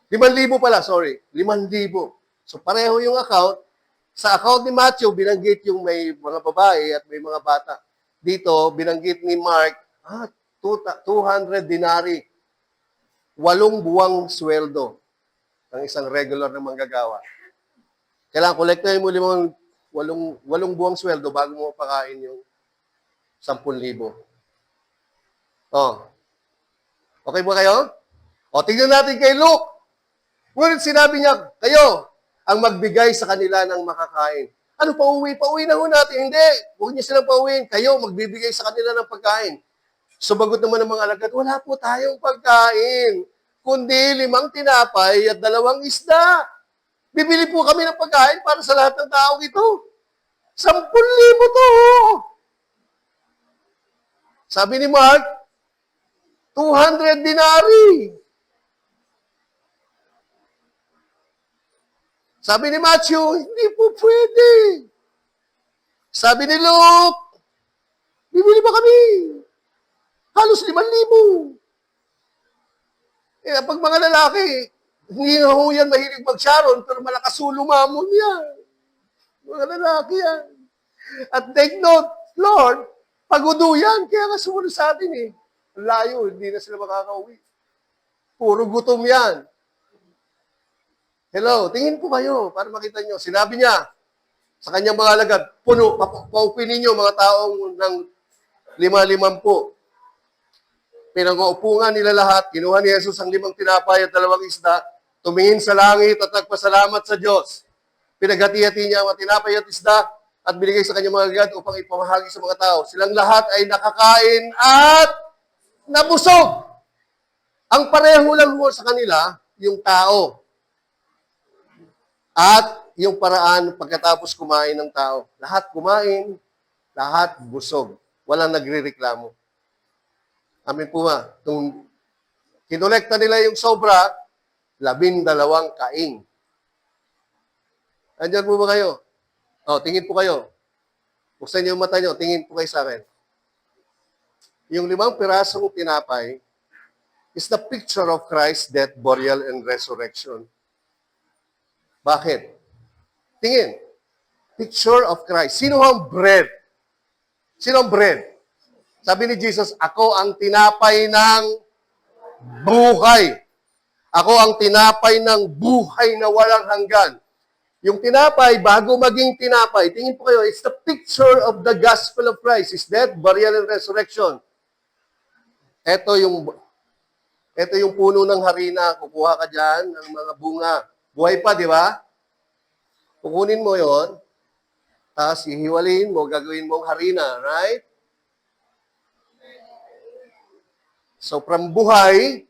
5,000 pala, sorry. 5,000. So pareho yung account. Sa account ni Matthew, binanggit yung may mga babae at may mga bata. Dito, binanggit ni Mark, 200 dinari. 8 buwang sweldo ng isang regular na manggagawa. Kailangan kolektahin mo 8 buwang sweldo bago mo pakain yung 10,000. Okay ba kayo? Tingnan natin kay Luke. Ngunit sinabi niya, kayo ang magbigay sa kanila ng makakain. Ano, pauwi? Pauwi na ho natin. Hindi. Huwag niyo silang pauwiin. Kayo magbibigay sa kanila ng pagkain. Sumagot naman ng mga alagad, wala po tayong pagkain, kundi 5 tinapay at 2 isda. Bibili po kami ng pagkain para sa lahat ng tao ito. 10,000 to. Sabi ni Mark, 200 dinari. Sabi ni Matthew, hindi po pwede. Sabi ni Luke, bibili ba kami? Halos 5,000. Pag mga lalaki, hindi na ho yan mahilig mag-sharon, pero malakas lumamon yan. Mga lalaki yan. At take note, Lord, pagudo yan, kaya nga sumunod sa atin eh. Layo, hindi na sila makakauwi. Puro gutom yan. Hello, tingin po kayo para makita nyo. Sinabi niya sa kanyang mga alagad, puno, paupin ninyo mga taong ng 5,50. Pinag-uupungan nila lahat. Kinuha ni Jesus ang 5 tinapay at 2 isda. Tumingin sa langit at nagpasalamat sa Diyos. Pinaghati-hati niya ang mga tinapay at isda at binigay sa kanyang mga alagad upang ipamahagi sa mga tao. Silang lahat ay nakakain at nabusog. Ang pareho lang mo sa kanila, yung tao. At yung paraan pagkatapos kumain ng tao. Lahat kumain, lahat busog. Walang nagre-reklamo. Amin po ba? Kung kinolekta nila yung sobra, 12 kaing. Andyan po ba kayo? Tingin po kayo. Buksan niyo yung mata niyo, tingin po kayo sa akin. Yung 5 pirasong tinapay is the picture of Christ's death, burial, and resurrection. Bakit? Tingin. Picture of Christ. Sino ang bread? Sino ang bread? Sabi ni Jesus, ako ang tinapay ng buhay. Ako ang tinapay ng buhay na walang hanggan. Yung tinapay, bago maging tinapay, tingin po kayo, it's the picture of the gospel of Christ, His death, burial, and resurrection. Ito yung puno ng harina. Kukuha ka dyan ng mga bunga. Buhay pa, di ba? Kukunin mo yon, tapos hihiwalin mo, gagawin mong harina, right? So, from buhay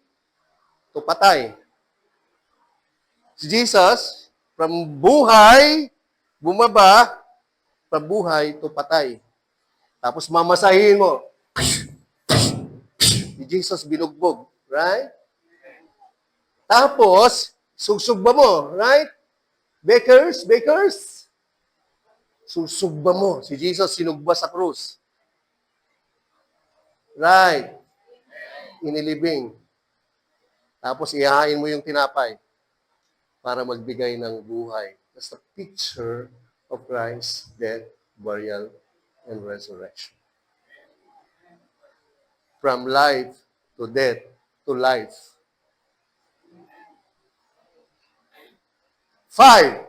to patay. Si Jesus, from buhay, bumaba, from buhay to patay. Tapos mamasahin mo. Si Jesus binugbog, right? Tapos, sugsugba mo, right? Bakers. Susugba mo. Si Jesus sinugba sa krus. Right. Inilibing. Tapos ihahain mo yung tinapay para magbigay ng buhay. That's the picture of Christ's death, burial, and resurrection. From life to death to life. 5.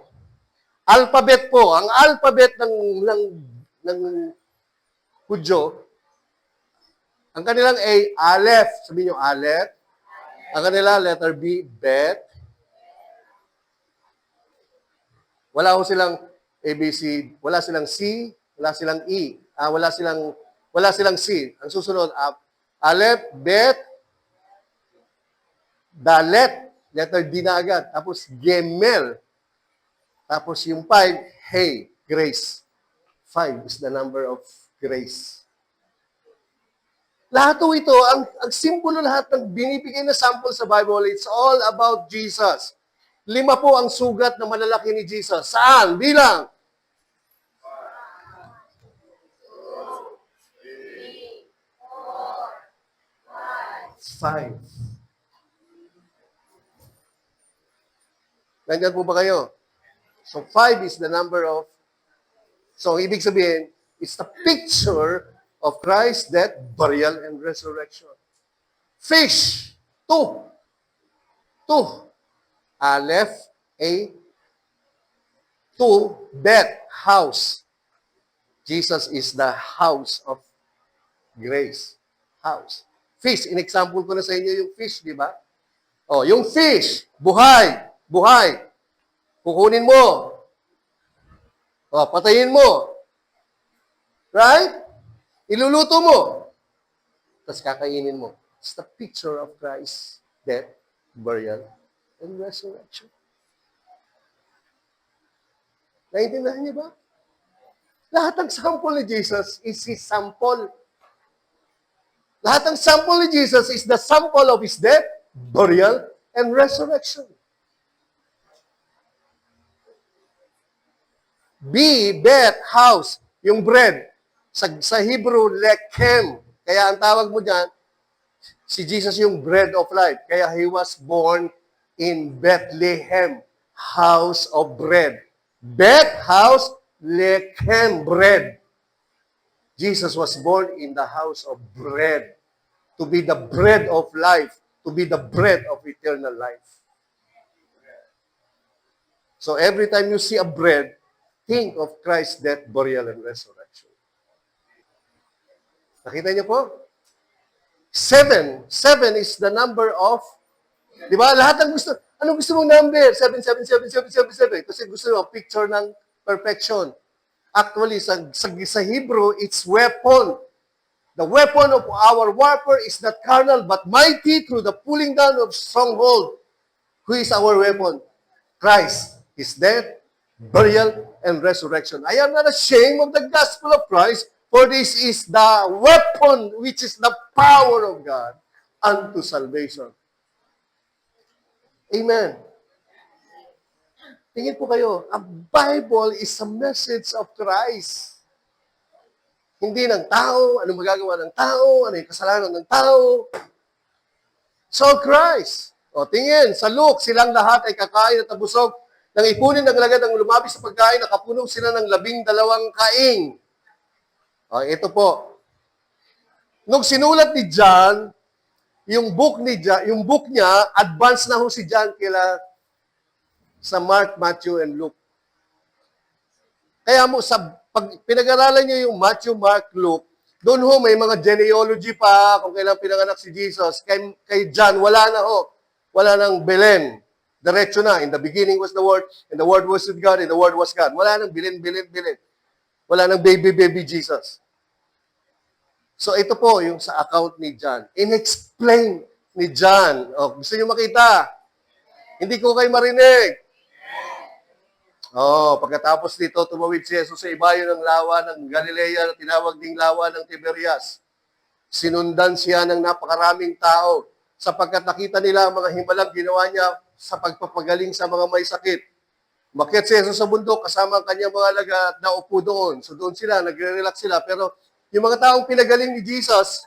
Alphabet po. Ang alphabet ng Hudyo, ang kanilang A, Aleph. Sabihin nyo, Aleph. Ang kanila, letter B, Bet. Wala ho silang ABC, wala silang C, wala silang E, wala silang C. Ang susunod, Aleph, Bet, Dalet, letter D na agad. Tapos Gemel. Tapos yung 5, Hey, Grace. 5 is the number of grace. Lahat po ito, ang simbolo lahat ng binibigay na sample sa Bible, it's all about Jesus. 5 po ang sugat na malalaki ni Jesus. Saan? Bilang? 5. Nandiyan po ba kayo? So 5 is the number of, so ibig sabihin, it's the picture of Christ's death, burial, and resurrection. Fish, 2. 2. Aleph, A. 2, Bet, house. Jesus is the house of grace. House. Fish, in-example ko na sa inyo yung fish, di ba? Oh, yung fish, buhay. Buhay. Kukunin mo. Oh, patayin mo. Right? Iluluto mo. Tapos kakainin mo. It's the picture of Christ's death, burial, and resurrection. Naintindihan niyo ba? Lahat ng sample ni Jesus is His sample. Lahat ng sample ni Jesus is the sample of His death, burial, and resurrection. B, Bet, house, yung bread. Sa Hebrew, lechem. Kaya ang tawag mo dyan, si Jesus yung bread of life. Kaya He was born in Bethlehem, house of bread. Bet, house, lechem, bread. Jesus was born in the house of bread. To be the bread of life. To be the bread of eternal life. So every time you see a bread, think of Christ's death, burial, and resurrection. Nakita niyo po? 7. 7 is the number of, di ba? Lahat ng gusto, anong gusto mong number? 7, 7, 7, 7, 7, 7. Kasi gusto mo, picture ng perfection. Actually, sa Hebrew, it's weapon. The weapon of our warfare is not carnal, but mighty through the pulling down of stronghold. Who is our weapon? Christ. His death, burial, and resurrection. I am not ashamed of the gospel of Christ, for this is the weapon which is the power of God unto salvation. Amen. Tingin po kayo, ang Bible is a message of Christ. Hindi ng tao, ano magagawa ng tao, ano yung kasalanan ng tao. So Christ. O tingin, sa Luke, silang lahat ay kakain at nabusog. Nang ipunin ng lagad ang lumabis sa pagkain, nakapuno sila ng 12 kaing. O, ito po. Nung sinulat ni John, yung book niya, advance na ho si John sa Mark, Matthew, and Luke. Kaya mo, pag pinag-aralan niyo yung Matthew, Mark, Luke, Doon ho, may mga genealogy pa kung kailan pinanganak si Jesus. Kay John, wala na ho. Wala nang Belen. Diretso na. In the beginning was the Word, and the Word was with God, and the Word was God. Wala nang Belen. Wala nang baby Jesus. So ito po yung sa account ni John. In-explain ni John. O, gusto niyo makita? Hindi ko kayo marinig. Pagkatapos nito, tumawid si Jesus sa ibayo ng lawa ng Galilea na tinawag ding lawa ng Tiberias. Sinundan siya ng napakaraming tao sapagkat nakita nila ang mga himalang ginawa niya sa pagpapagaling sa mga may sakit. Umakyat si Jesus sa bundok kasama ang kanyang mga alaga at naupo doon. So doon sila, nagre-relax sila. Pero yung mga taong pinagaling ni Jesus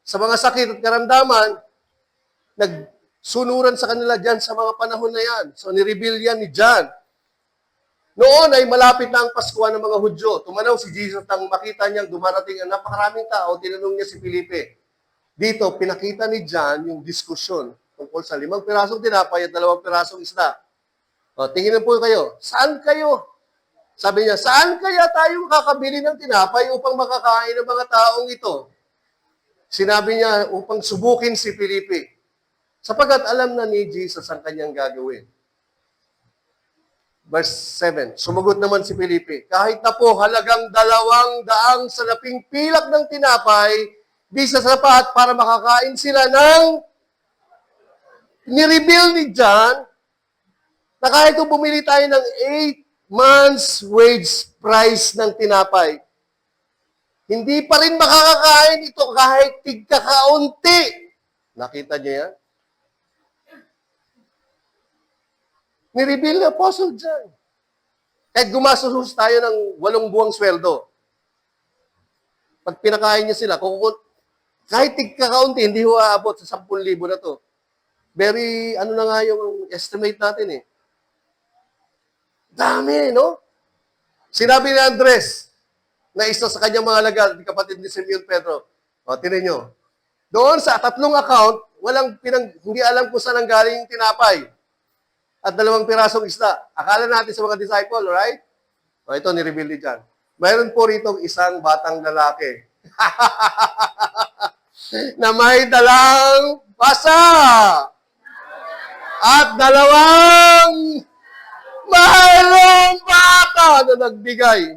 sa mga sakit at karamdaman, nagsunuran sa kanila dyan sa mga panahon na yan. So nireveal yan ni John. Noon ay malapit na ang Pasko ng mga Hudyo. Tumanaw si Jesus nang makita niyang dumarating ang napakaraming tao, tinanong niya si Felipe. Dito, pinakita ni John yung diskusyon tungkol sa 5 pirasong tinapay at 2 pirasong isda. Tingnan po kayo, saan kayo? Sabi niya, saan kaya tayo makakabili ng tinapay upang makakain ng mga taong ito? Sinabi niya upang subukin si Felipe. Sapagkat alam na ni Jesus ang kanyang gagawin. Verse 7, sumagot naman si Felipe, kahit na po halagang 200 salaping pilak ng tinapay, di sa sapat para makakain sila ng nireveal ni John na kahit kung bumili tayo ng 8 months wage price ng tinapay, hindi pa rin makakakain ito kahit tigkakaunti. Nakita niyo yan? Nireveal ni Apostle John. Kahit gumastos tayo ng 8 buwang sweldo, pag pinakain niya sila, kahit tigkakaunti, hindi ho aabot sa 10,000 na to. Very, ano na nga yung estimate natin eh. Dami, no? Sinabi ni Andres, na isa sa kanyang mga alagad, kapatid ni Simeon Pedro. Tinan nyo. Doon sa 3 account, hindi alam kung saan ang galing yung tinapay. At 2 pirasong isda. Akala natin sa mga disciple, right? Ito, nireveal ni John. Mayroon po rito isang batang lalaki na may dalang pasa at 2 mayroong bata na nagbigay.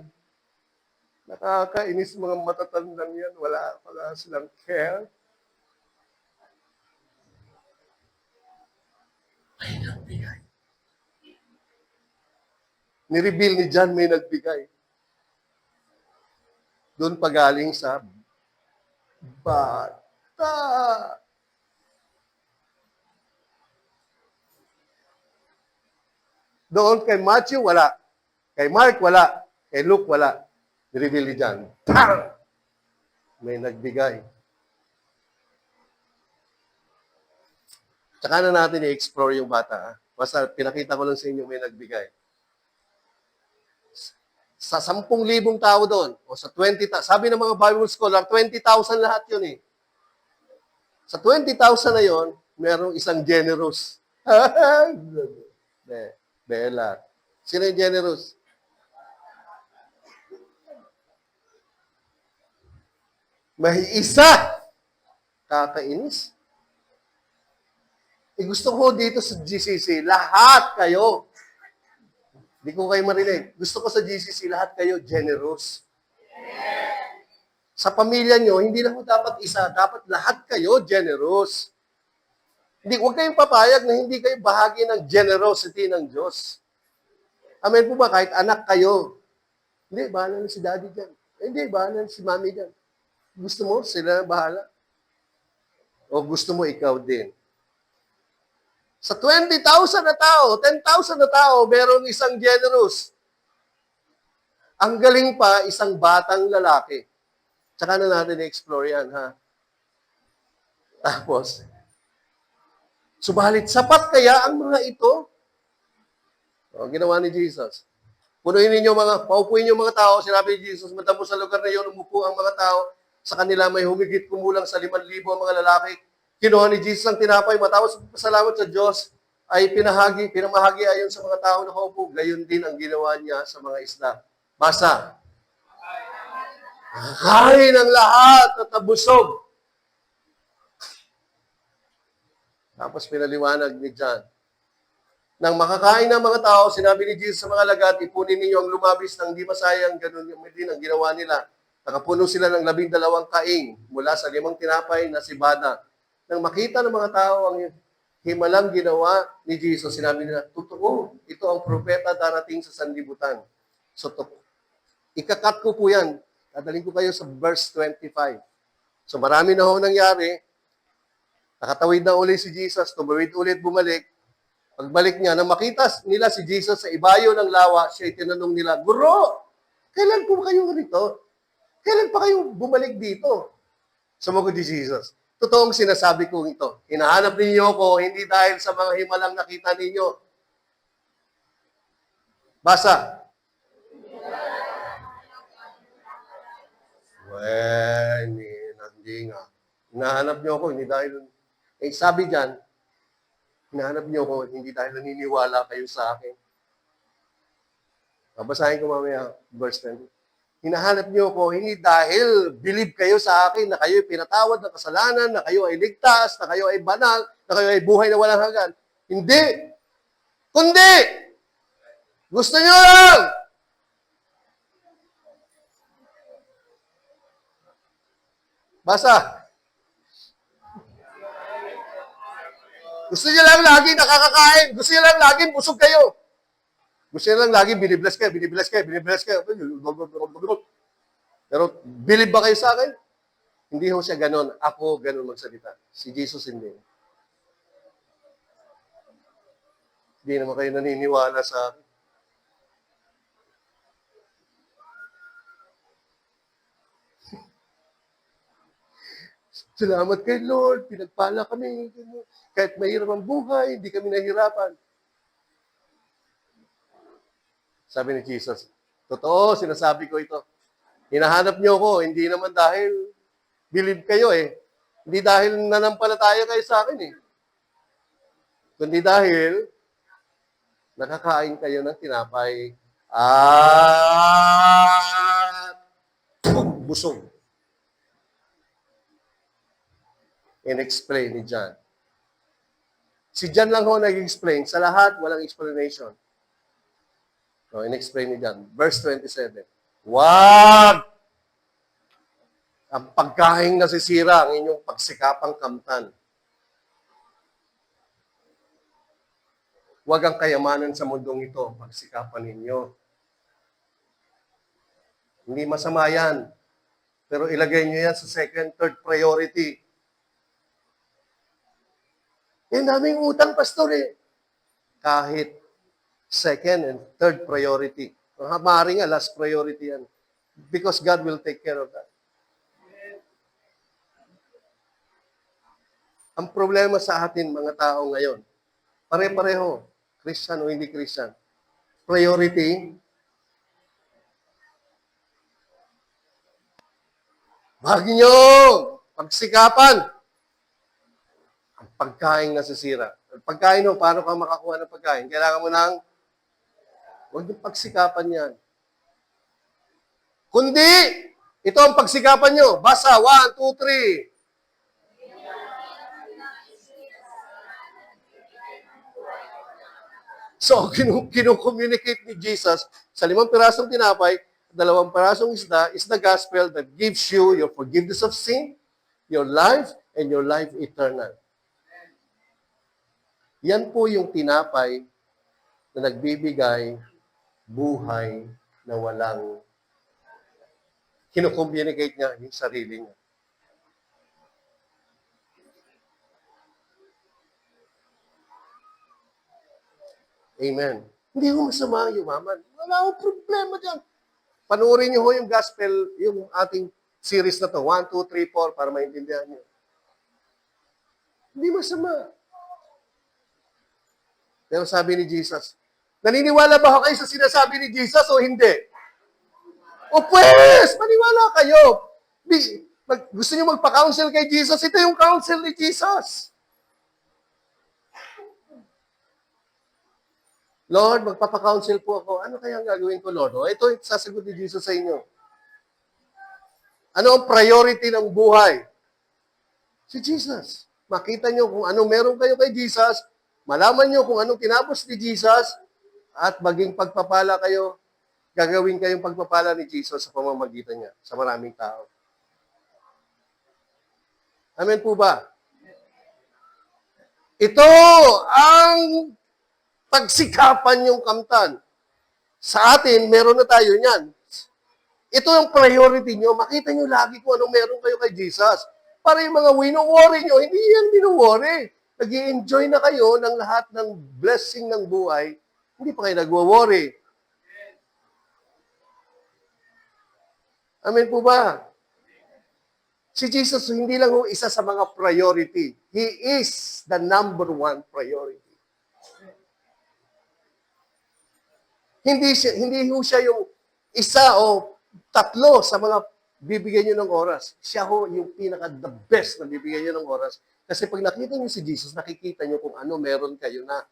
Nakakainis mga matatandang yan. Wala silang care. May nagbigay. Nireveal ni John may nagbigay. Doon pagaling sa bata. Doon kay Matthew, wala. Kay Mark, wala. Kay Luke, wala. Nireveal ni John. Tang! May nagbigay. Tsaka na natin i-explore yung bata. Basta pinakita ko lang sa inyo may nagbigay. Sa 10,000 tao doon, o sa 20,000, sabi ng mga Bible scholar, 20,000 lahat yun eh. Sa 20,000 na yun, merong isang generous. Bella. Sino yung generous? May isa. Kakainis. Gusto ko dito sa GCC, lahat kayo. Hindi ko kayo marinig. Gusto ko sa GCC, lahat kayo generous. Sa pamilya nyo, hindi lang dapat isa, dapat lahat kayo generous. Huwag kayong papayag na hindi kayo bahagi ng generosity ng Diyos. Amen po ba? Kahit anak kayo. Hindi, bahala na si daddy dyan. Hindi, bahala na si mommy dyan. Gusto mo, sila bahala. O gusto mo, ikaw din. Sa 20,000 na tao, 10,000 na tao, merong isang generous. Ang galing pa, isang batang lalaki. Tsaka na natin i-explore yan, ha? Tapos, subalit, sapat kaya ang mga ito? Ginawa ni Jesus. Paupuin niyo mga tao, sinabi ni Jesus, matapos sa lugar na iyon, umupo ang mga tao, sa kanila may humigit kumulang sa 5,000 ang mga lalaki. Kinuha ni Jesus ang tinapay, matapos pasalamat sa Diyos, ay pinamahagi ayon sa mga tao na kaupo. Gayon din ang ginawa niya sa mga isda. Basa. Nakakain ang lahat at nabusog. Tapos pinaliwanag ni John. Nang makakain ng mga tao, sinabi ni Jesus sa mga lagat, ipunin ninyo ang lumabis ng di masayang, ganun din ang ginawa nila. Nakapuno sila ng 12 kaing mula sa 5 tinapay na sibada. Nang makita ng mga tao ang himalang ginawa ni Jesus, sinabi nila, totoo, ito ang propeta darating sa sanlibutan. So, ikakat ko po yan. Dadalhin ko kayo sa verse 25. So, marami na ho nangyari. Nakatawid na uli si Jesus, tumawid ulit, bumalik. Pagbalik niya, nang makita nila si Jesus sa ibayo ng lawa, siya'y tinanong nila, Guro, kailan po kayo rito? Kailan pa kayo bumalik dito? Sumagot ni Jesus, totoong sinasabi ko ito. Hinahanap ninyo ko, hindi dahil sa mga himalang nakita ninyo. Basa. Hindi nga. Hinahanap niyo ako, hindi dahil... sabi dyan, hinahanap niyo ako, hindi dahil naniniwala kayo sa akin. Babasahin ko mamaya, verse 20. Hinahanap niyo ako, hindi dahil believe kayo sa akin na kayo ay pinatawad ng kasalanan, na kayo ay ligtas, na kayo ay banal, na kayo ay buhay na walang hanggan. Hindi! Kundi! Gusto niyo lang! Basa. Gusto niyo lang lagi nakakakain. Gusto niyo lang lagi busog kayo. Gusto niyo lang lagi binibless kayo, binibless kayo, binibless kayo. Pero believe ba kayo sa akin? Hindi ho siya ganon. Ako ganon magsalita. Si Jesus hindi. Hindi naman kayo naniniwala sa akin. Salamat kay Lord, pinagpala kami. Kahit mahirap ang buhay, hindi kami nahirapan. Sabi ni Jesus, totoo, sinasabi ko ito. Hinahanap niyo ako, hindi naman dahil believe kayo eh. Hindi dahil nanampalataya kayo sa akin eh. Kundi dahil nakakain kayo ng tinapay at busog. In-explain ni John. Si John lang ho nag-explain. Sa lahat, walang explanation. So, in-explain ni John. Verse 27. Wag! Ang pagkaing nasisira ang inyong pagsikapang kamtan. Wag ang kayamanan sa mundong ito, pagsikapan ninyo. Hindi masama yan. Pero ilagay nyo yan sa second, third priority. Yan daming utang, pastor eh. Kahit second and third priority. Maaaring nga, last priority yan. Because God will take care of that. Ang problema sa atin, mga tao ngayon, pare-pareho, Christian o hindi Christian. Priority, wag nyo pagsikapan. Ang pagkain nasisira. Ang pagkain mo, paano ka makakuha ng pagkain? Kailangan mo ng, huwag yung pagsikapan yan. Kundi, ito ang pagsikapan nyo. Basa, 1, 2, 3. So, kinukommunicate ni Jesus sa 5 pirasong tinapay, 2 pirasong isda is the gospel that gives you your forgiveness of sin, your life, and your life eternal. Yan po yung tinapay na nagbibigay buhay na walang kinukommunicate niya yung sarili niya. Amen. Hindi ko masama ang yumaman. Wala akong problema dyan. Panoorin niyo ho yung gospel, yung ating series na to, 1, 2, 3, 4, para maintindihan niyo. Hindi masama. Pero sabi ni Jesus, naniniwala ba kayo sa sinasabi ni Jesus o hindi? O pues, maniwala kayo. Gusto niyo magpa-counsel kay Jesus? Ito yung counsel ni Jesus. Lord, magpapa-counsel po ako. Ano kaya ang gagawin ko, Lord? O, ito yung sasagot ni Jesus sa inyo. Ano ang priority ng buhay? Si Jesus. Makita nyo kung ano meron kayo kay Jesus, malaman nyo kung anong tinapos ni Jesus, at maging pagpapala kayo, gagawin kayong pagpapala ni Jesus sa pamamagitan niya sa maraming tao. Amen po ba? Ito ang pagsikapan yung kamtan. Sa atin, meron na tayo niyan. Ito ang priority nyo. Makita nyo lagi kung anong meron kayo kay Jesus. Para yung mga wino-worry nyo, hindi yan wino-worry. Nag-i-enjoy na kayo ng lahat ng blessing ng buhay. Hindi pa kayo nagwo-worry. Amen po ba? Si Jesus, hindi lang ho isa sa mga priority. He is the number one priority. Hindi ho siya yung isa o tatlo sa mga bibigyan nyo ng oras. Siya ho yung pinaka-the best na bibigyan nyo ng oras. Kasi pag nakita nyo si Jesus, nakikita nyo kung ano meron kayo na.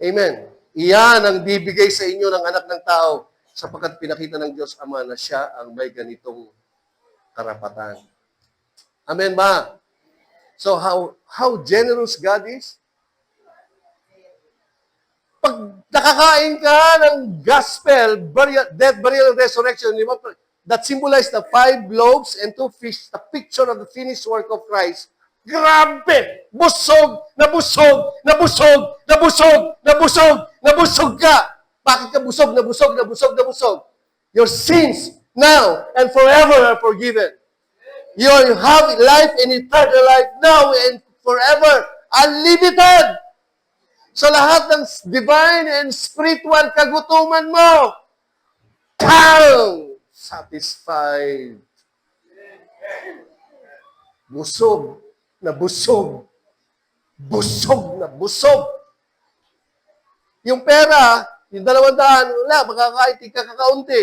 Amen. Iyan ang bibigay sa inyo ng anak ng tao sapagkat pinakita ng Diyos Ama na siya ang may ganitong karapatan. Amen ba? So how generous God is? Pag nakakain ka ng gospel, death, burial, and resurrection, that symbolize the 5 loaves and 2 fish, the picture of the finished work of Christ. Grabe! Busog! Nabusog! Nabusog! Nabusog! Nabusog! Nabusog ka! Bakit ka busog? Nabusog! Nabusog! Nabusog! Your sins now and forever are forgiven. You have life and eternal life now and forever. Unlimited! So lahat ng divine and spiritual kagutuman mo, satisfied. Busog na busog. Busog na busog. Yung pera, yung 200, wala, makakain, kakaunti.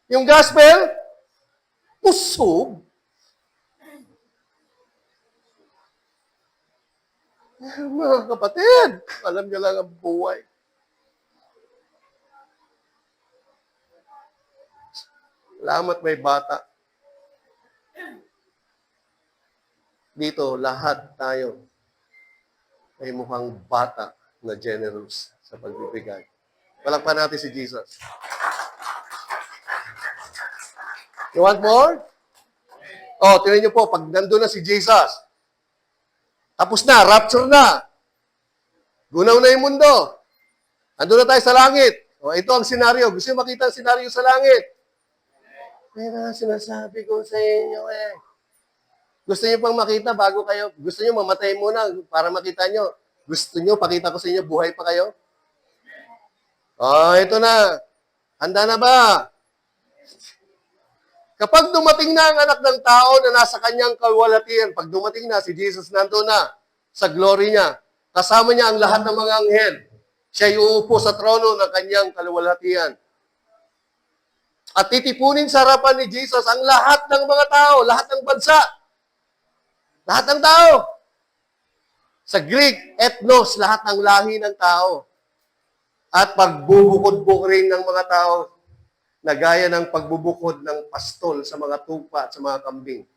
Yung gospel, busog. Mga kapatid, alam niyo lang ang buhay. Salamat may bata. Dito, lahat tayo ay mukhang bata na generous sa pagbibigay. Palakpan natin si Jesus. You want more? Oh, tingnan niyo po, pag nandun na si Jesus, tapos na, rapture na. Gunaw na yung mundo. Andun na tayo sa langit. O, ito ang senaryo. Gusto niyo makita ang senaryo sa langit? Pero sinasabi ko sa inyo Gusto niyo pang makita bago kayo? Gusto niyo mamatay muna para makita niyo? Gusto niyo pakita ko sa inyo buhay pa kayo? O, ito na. Handa na ba? Kapag dumating na ang anak ng tao na nasa kanyang kalwalatian, pag dumating na, si Jesus nandoon na sa glory niya, kasama niya ang lahat ng mga anghel. Siya uupo sa trono ng kanyang kalwalatian. At titipunin sa harapan ni Jesus ang lahat ng mga tao, lahat ng bansa. Lahat ng tao. Sa Greek, ethnos, lahat ng lahi ng tao. At pagbubukod-bukod rin ng mga tao na gaya ng pagbubukod ng pastol sa mga tupa at sa mga kambing.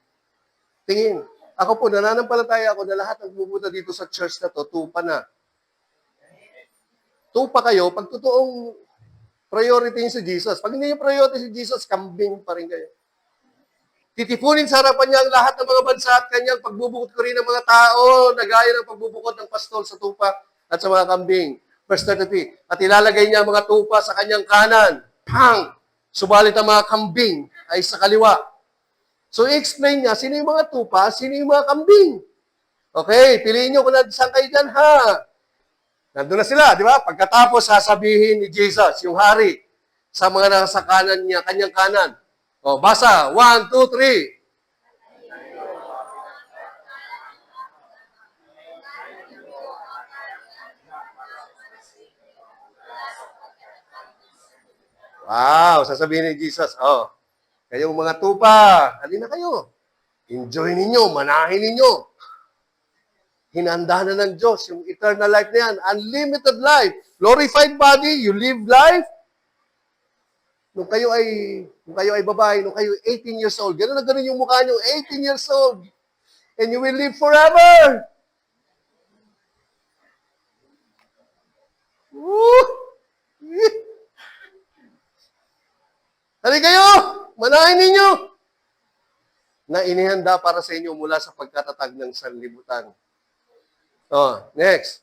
Tingin, ako po, nananampalataya ako na lahat ng pupunta dito sa church na to, tupa na. Tupa kayo, pag totoong priority niyo si Jesus. Pag hindi yung priority si Jesus, kambing pa rin kayo. Titipunin sa harapan niya ang lahat ng mga bansa at kanyang pagbubukod ko rin ng mga tao na gaya ng pagbubukod ng pastol sa tupa at sa mga kambing. Verse 33, at ilalagay niya ang mga tupa sa kanyang kanan. Pang! Subalit ang mga kambing ay sa kaliwa. So, i-explain niya, sino yung mga tupa, sino yung mga kambing. Okay, piliin niyo kung saan kayo dyan, ha? Nandun na sila, di ba? Pagkatapos, sasabihin ni Jesus, yung hari, sa mga nasa kanan niya, kanyang kanan. O, basa. 1, 2, 3. Wow, sasabihin ni Jesus, oh, kayong mga tupa, halina kayo. Enjoy ninyo, manahin ninyo. Hinanda na ng Diyos yung eternal life na yan. Unlimited life. Glorified body, you live life Nung kayo ay babae, nung kayo 18 years old, gano'n na gano'n yung mukha nyo, 18 years old, and you will live forever. Woo! Hali kayo! Manahin ninyo! Na inihanda para sa inyo mula sa pagkatatag ng sanlibutan. Oh, next.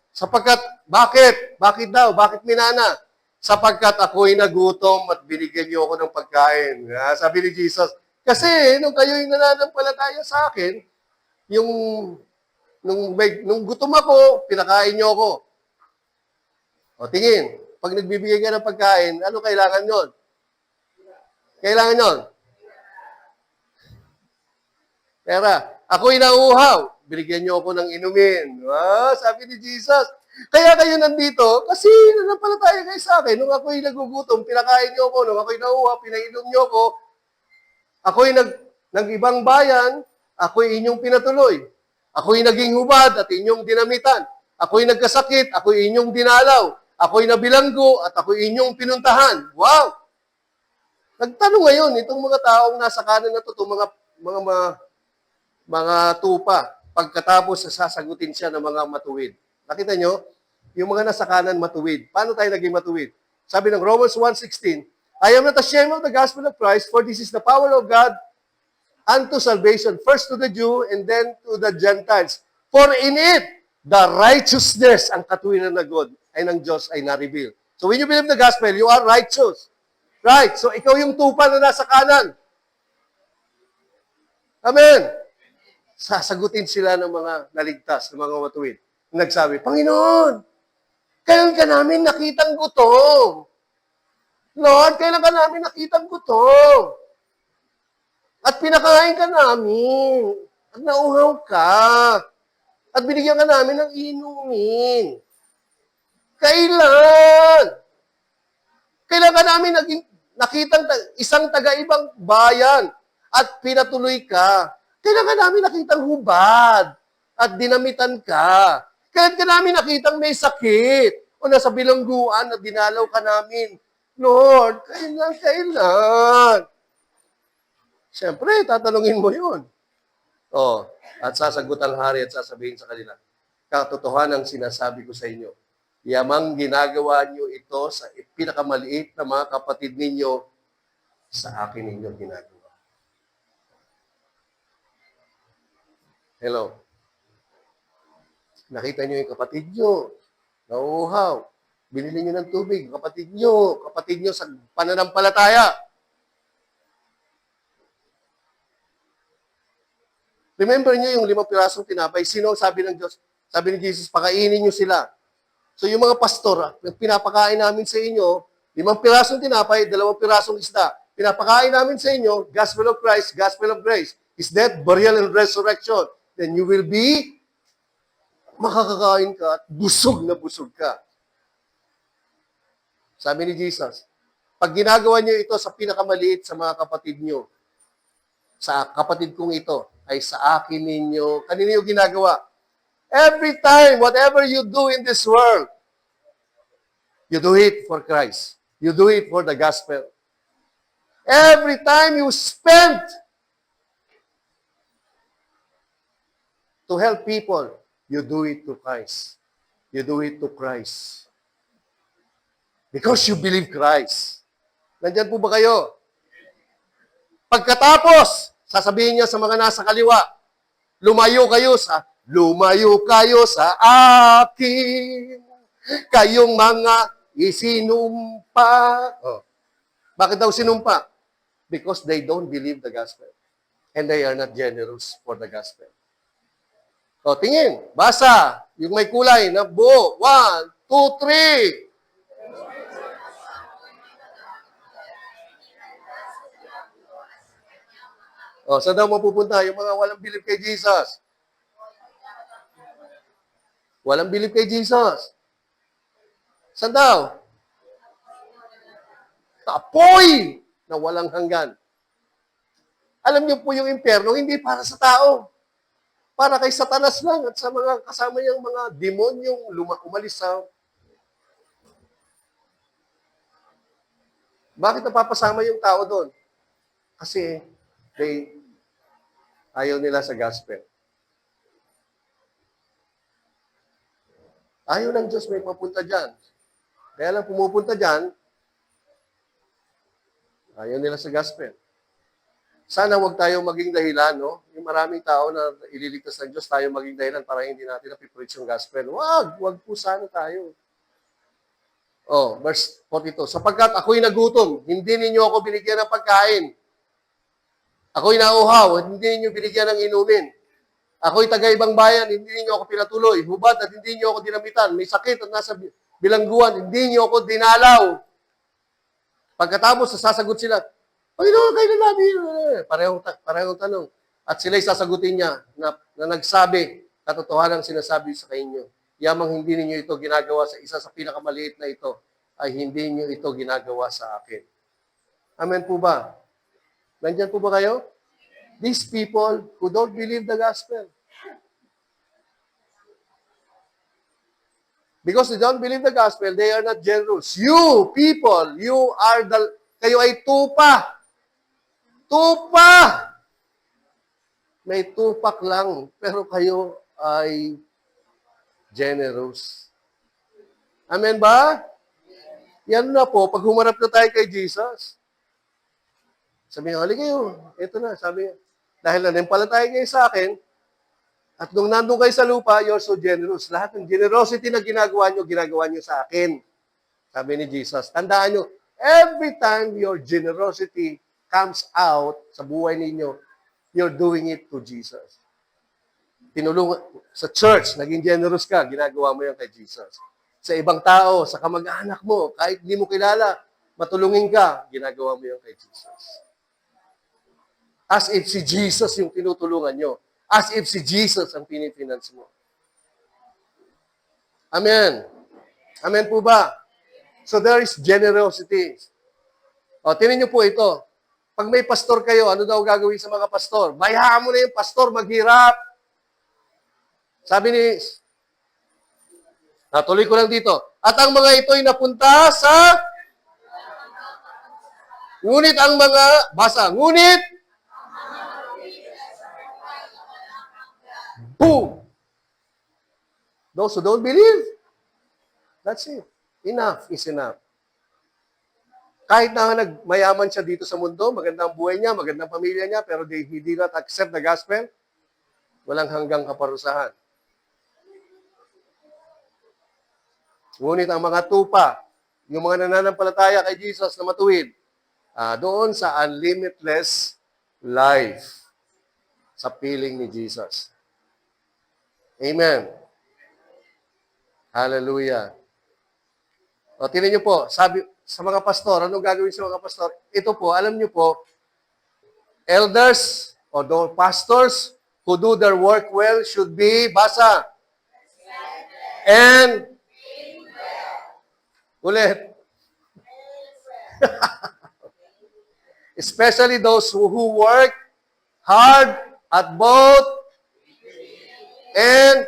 Bakit? Bakit daw? Bakit minana? Sapagkat ako'y nagutom at binigyan niyo ako ng pagkain. Sabi ni Jesus. Kasi nung kayo'y nananampalataya sa akin, yung nung gutom ako, pinakain niyo ako. O tingin, pag nagbibigay ka ng pagkain, ano kailangan yon? Kailangan yon? Pera. Ako'y nauuhaw. Binigyan niyo ako ng inumin. Sabi ni Jesus. Kaya kayo nandito, kasi nanampalataya kayo sa akin. Nung ako'y nagugutom, pinakain niyo ako. Nung ako'y nauuhaw, pinainom niyo ako. Ako'y nag-ibang bayan, ako'y inyong pinatuloy. Ako'y naging hubad at inyong dinamitan. Ako'y nagkasakit, ako'y inyong dinalaw. Ako'y nabilanggo at ako'y inyong pinuntahan. Wow! Nagtanong ngayon, itong mga taong nasa kanan na to, mga tupa, pagkatapos sasagutin siya ng mga matuwid. Nakita nyo? Yung mga nasa kanan matuwid. Paano tayo naging matuwid? Sabi ng Romans 1:16, I am not ashamed of the gospel of Christ, for this is the power of God unto salvation, first to the Jew and then to the Gentiles. For in it, the righteousness, ang katuwiran na God, ay ng Diyos ay na-reveal. So when you believe the gospel, you are righteous. Right? So ikaw yung tupa na nasa kanan. Amen. Sasagutin sila ng mga naligtas, ng mga matuwid. Nagsabi, Panginoon, kailan ka namin nakitang gutom? Lord, kailan ka namin nakitang gutom? At pinakain ka namin. At nauhaw ka. At binigyan ka namin ng inumin. Kailan? Kailan ka namin nakitang isang taga-ibang bayan at pinatuloy ka? Kailan ka namin nakitang hubad at dinamitan ka? Kailan ka namin nakitang may sakit o nasa bilangguan at dinalaw ka namin? Lord, kailan? Siyempre, tatanungin mo yun. At sasagot ang hari at sasabihin sa kanila, katotohanan ang sinasabi ko sa inyo, yamang ginagawa niyo ito sa pinakamaliit na mga kapatid ninyo, sa akin ninyo ginagawa. Hello. Nakita niyo yung kapatid niyo, nauuhaw. Binili niyo ng tubig, kapatid niyo sa pananampalataya. Remember niyo yung 5 pirasong tinapay, sino sabi ng Diyos? Sabi ni Jesus, pakainin niyo sila. So yung mga pastor, pinapakain namin sa inyo, 5 pirasong tinapay, 2 pirasong isda. Pinapakain namin sa inyo, gospel of Christ, gospel of grace. His death, burial, and resurrection. Then you will be, makakakain ka at busog na busog ka. Sabi ni Jesus, pag ginagawa niyo ito sa pinakamaliit sa mga kapatid niyo, sa kapatid kong ito, ay sa akin ninyo, kanino yung ginagawa? Every time, whatever you do in this world, you do it for Christ. You do it for the gospel. Every time you spend to help people, you do it to Christ. You do it to Christ. Because you believe Christ. Nandyan po ba kayo? Pagkatapos, sasabihin niya sa mga nasa kaliwa, lumayo kayo sa akin, kayong mga isinumpa. Bakit daw sinumpa? Because they don't believe the gospel. And they are not generous for the gospel. Tingin, basa, yung may kulay na buo. 1, 2, 3. Saan daw mapupunta? Yung mga walang believe kay Jesus. Walang believe kay Jesus. Saan daw? Apoy na walang hanggan. Alam niyo po yung impyerno, hindi para sa tao. Para kay Satanas lang at sa mga kasama niyang mga demonyong umalis sa... Bakit napapasama yung tao doon? Kasi ayaw nila sa gospel. Ayaw ng Diyos may papunta dyan. Kaya lang pumupunta dyan, ayaw nila sa gospel. Sana wag tayo maging dahilan, no? Yung maraming tao na ililigtas ng Diyos, tayo maging dahilan para hindi natin napipreach yung gospel. Wag po sana tayo. Oh, verse 42. Sapagkat ako'y nagutom, hindi ninyo ako binigyan ng pagkain. Ako'y nauhaw, hindi ninyo binigyan ng inumin. Ako'y taga-ibang bayan, hindi ninyo ako pinatuloy. Hubad at hindi ninyo ako dinamitan. May sakit at nasa bilangguan, hindi ninyo ako dinalaw. Pagkatapos, sasagot sila, Panginoon, kailan namin? Parehong tanong. At sila'y sasagutin niya na nagsabi, katotohanan ang sinasabi sa inyo. Yamang hindi ninyo ito ginagawa sa isa sa pinakamaliit na ito, ay hindi ninyo ito ginagawa sa akin. Amen po ba? Nandyan po ba kayo? These people who don't believe the gospel. Because they don't believe the gospel, they are not generous. You, people, kayo ay tupa. Tupa! May tupak lang, pero kayo ay generous. Amen ba? Yan na po, pag humarap na tayo kay Jesus, sabi niya, hali kayo, ito na, sabi niya, dahil nanimpalataya kayo sa akin, at nung nandun kayo sa lupa, you're so generous. Lahat ng generosity na ginagawa nyo sa akin. Sabi ni Jesus, tandaan nyo, every time your generosity comes out sa buhay ninyo, you're doing it to Jesus. Tinulungan, sa church, naging generous ka, ginagawa mo yan kay Jesus. Sa ibang tao, sa kamag-anak mo, kahit hindi mo kilala, matulungin ka, ginagawa mo yan kay Jesus. As if si Jesus yung tinutulungan nyo. As if si Jesus ang pinifinance mo. Amen. Amen po ba? So there is generosity. O, tinan nyo po ito. Pag may pastor kayo, ano daw gagawin sa mga pastor? Bayaan mo na yung pastor maghirap. Sabi ni, natuloy ko lang dito. At ang mga ito'y napunta sa, ngunit ang mga, ngunit, boom! Those who don't believe, that's it. Enough is enough. Kahit na nagmayaman siya dito sa mundo, magandang buhay niya, magandang pamilya niya, pero he did not accept the gospel, walang hanggang kaparusahan. Ngunit ang mga tupa, yung mga nananampalataya kay Jesus na matuwid, doon sa unlimitless life, sa piling ni Jesus. Amen. Hallelujah. O, tinan niyo po, sabi sa mga pastor, anong gagawin sa mga pastor? Ito po, alam niyo po, elders or the pastors who do their work well should be, basa, and, ulit, especially those who work hard at both, and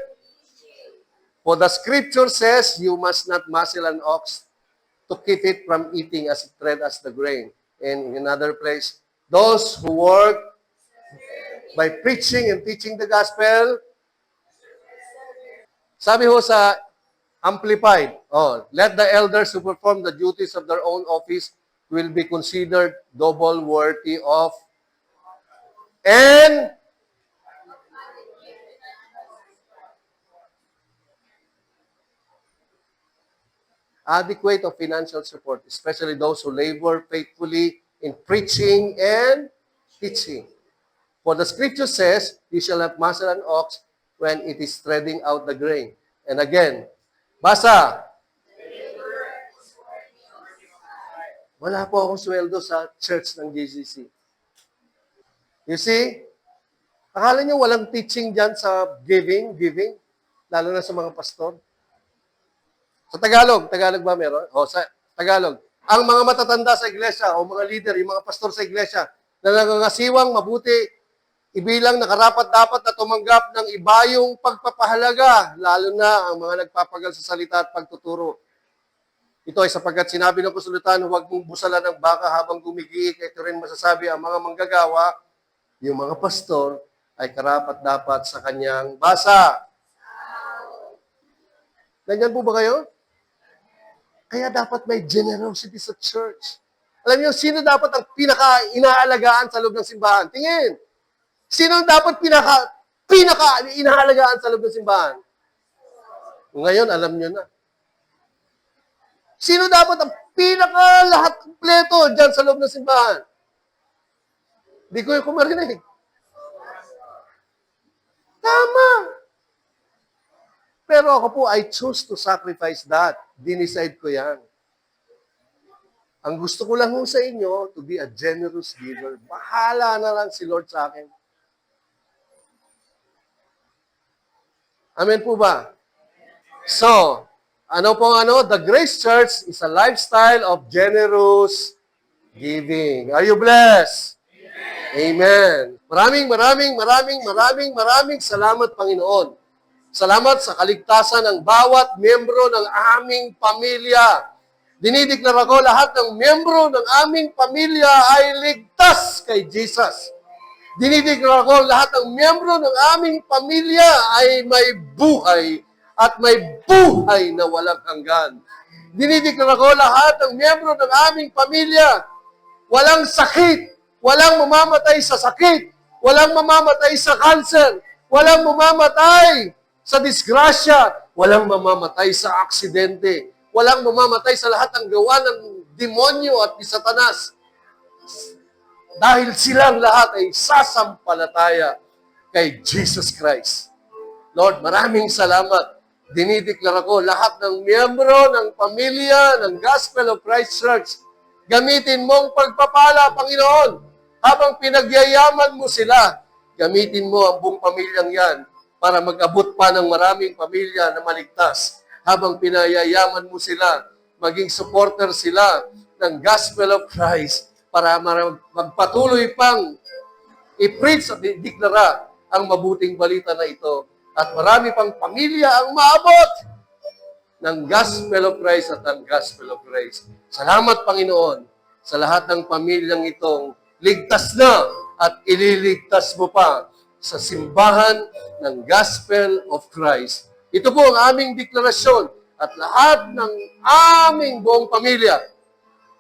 for the scripture says, you must not muzzle an ox to keep it from eating as it tread as the grain. And in another place, those who work by preaching and teaching the gospel, sabi ho sa Amplified, let the elders who perform the duties of their own office will be considered double worthy of and adequate of financial support, especially those who labor faithfully in preaching and teaching. For the scripture says, you shall not muzzle an ox when it is treading out the grain. And again, basa. Wala po akong sweldo sa church ng GCC. You see? Akala niyo walang teaching dyan sa giving, lalo na sa mga pastor. Sa Tagalog ba meron? Sa Tagalog. Ang mga matatanda sa iglesia o mga leader, yung mga pastor sa iglesia na nangangasiwang mabuti, ibilang nakarapat-dapat na tumanggap ng ibayong pagpapahalaga, lalo na ang mga nagpapagal sa salita at pagtuturo. Ito ay sapagkat sinabi ng kasulatan, huwag mong busalan ng baka habang gumigiik. Ito rin masasabi ang mga manggagawa, yung mga pastor, ay karapat-dapat sa kanyang basa. Ganyan po ba kayo? Kaya dapat may generosity sa church. Alam niyo, sino dapat ang pinaka-inaalagaan sa loob ng simbahan? Tingin. Sino dapat pinaka-inaalagaan sa loob ng simbahan? Ngayon, alam niyo na. Sino dapat ang pinaka-lahat kumpleto dyan sa loob ng simbahan? Hindi ko yung kumarinig. Tama. Pero ako po, I choose to sacrifice that. Dinicide ko yan. Ang gusto ko lang ho sa inyo, to be a generous giver. Bahala na lang si Lord sa akin. Amen po ba? So, The Grace Church is a lifestyle of generous giving. Are you blessed? Amen. Maraming salamat, Panginoon. Salamat sa kaligtasan ng bawat miyembro ng aming pamilya. Dinideklara ko lahat ng miyembro ng aming pamilya ay ligtas kay Jesus. Dinideklara ko lahat ng miyembro ng aming pamilya ay may buhay at may buhay na walang hanggan. Dinideklara ko lahat ng miyembro ng aming pamilya walang sakit, walang mamamatay sa sakit, walang mamamatay sa cancer, walang mamamatay sa disgrasya, walang mamamatay sa aksidente, walang mamamatay sa lahat ng gawa ng demonyo at ni Satanas. Dahil silang lahat ay sasampalataya kay Jesus Christ. Lord, maraming salamat. Dinideklara ko lahat ng miyembro ng pamilya ng Gospel of Christ Church. Gamitin mong pagpapala, Panginoon, habang pinagyayaman mo sila. Gamitin mo ang buong pamilyang yan para mag-abot pa ng maraming pamilya na maligtas. Habang pinayayaman mo sila, maging supporter sila ng Gospel of Christ para magpatuloy pang i-preach at i-deklara ang mabuting balita na ito. At marami pang pamilya ang maabot ng Gospel of Christ at ang Gospel of Grace. Salamat, Panginoon, sa lahat ng pamilyang itong ligtas na at ililigtas mo pa sa simbahan ng Gospel of Christ. Ito po ang aming deklarasyon at lahat ng aming buong pamilya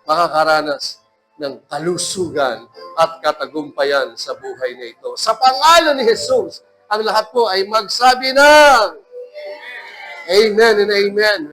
makakaranas ng kalusugan at katagumpayan sa buhay na ito. Sa pangalan ni Jesus, ang lahat po ay magsabi ng Amen and Amen.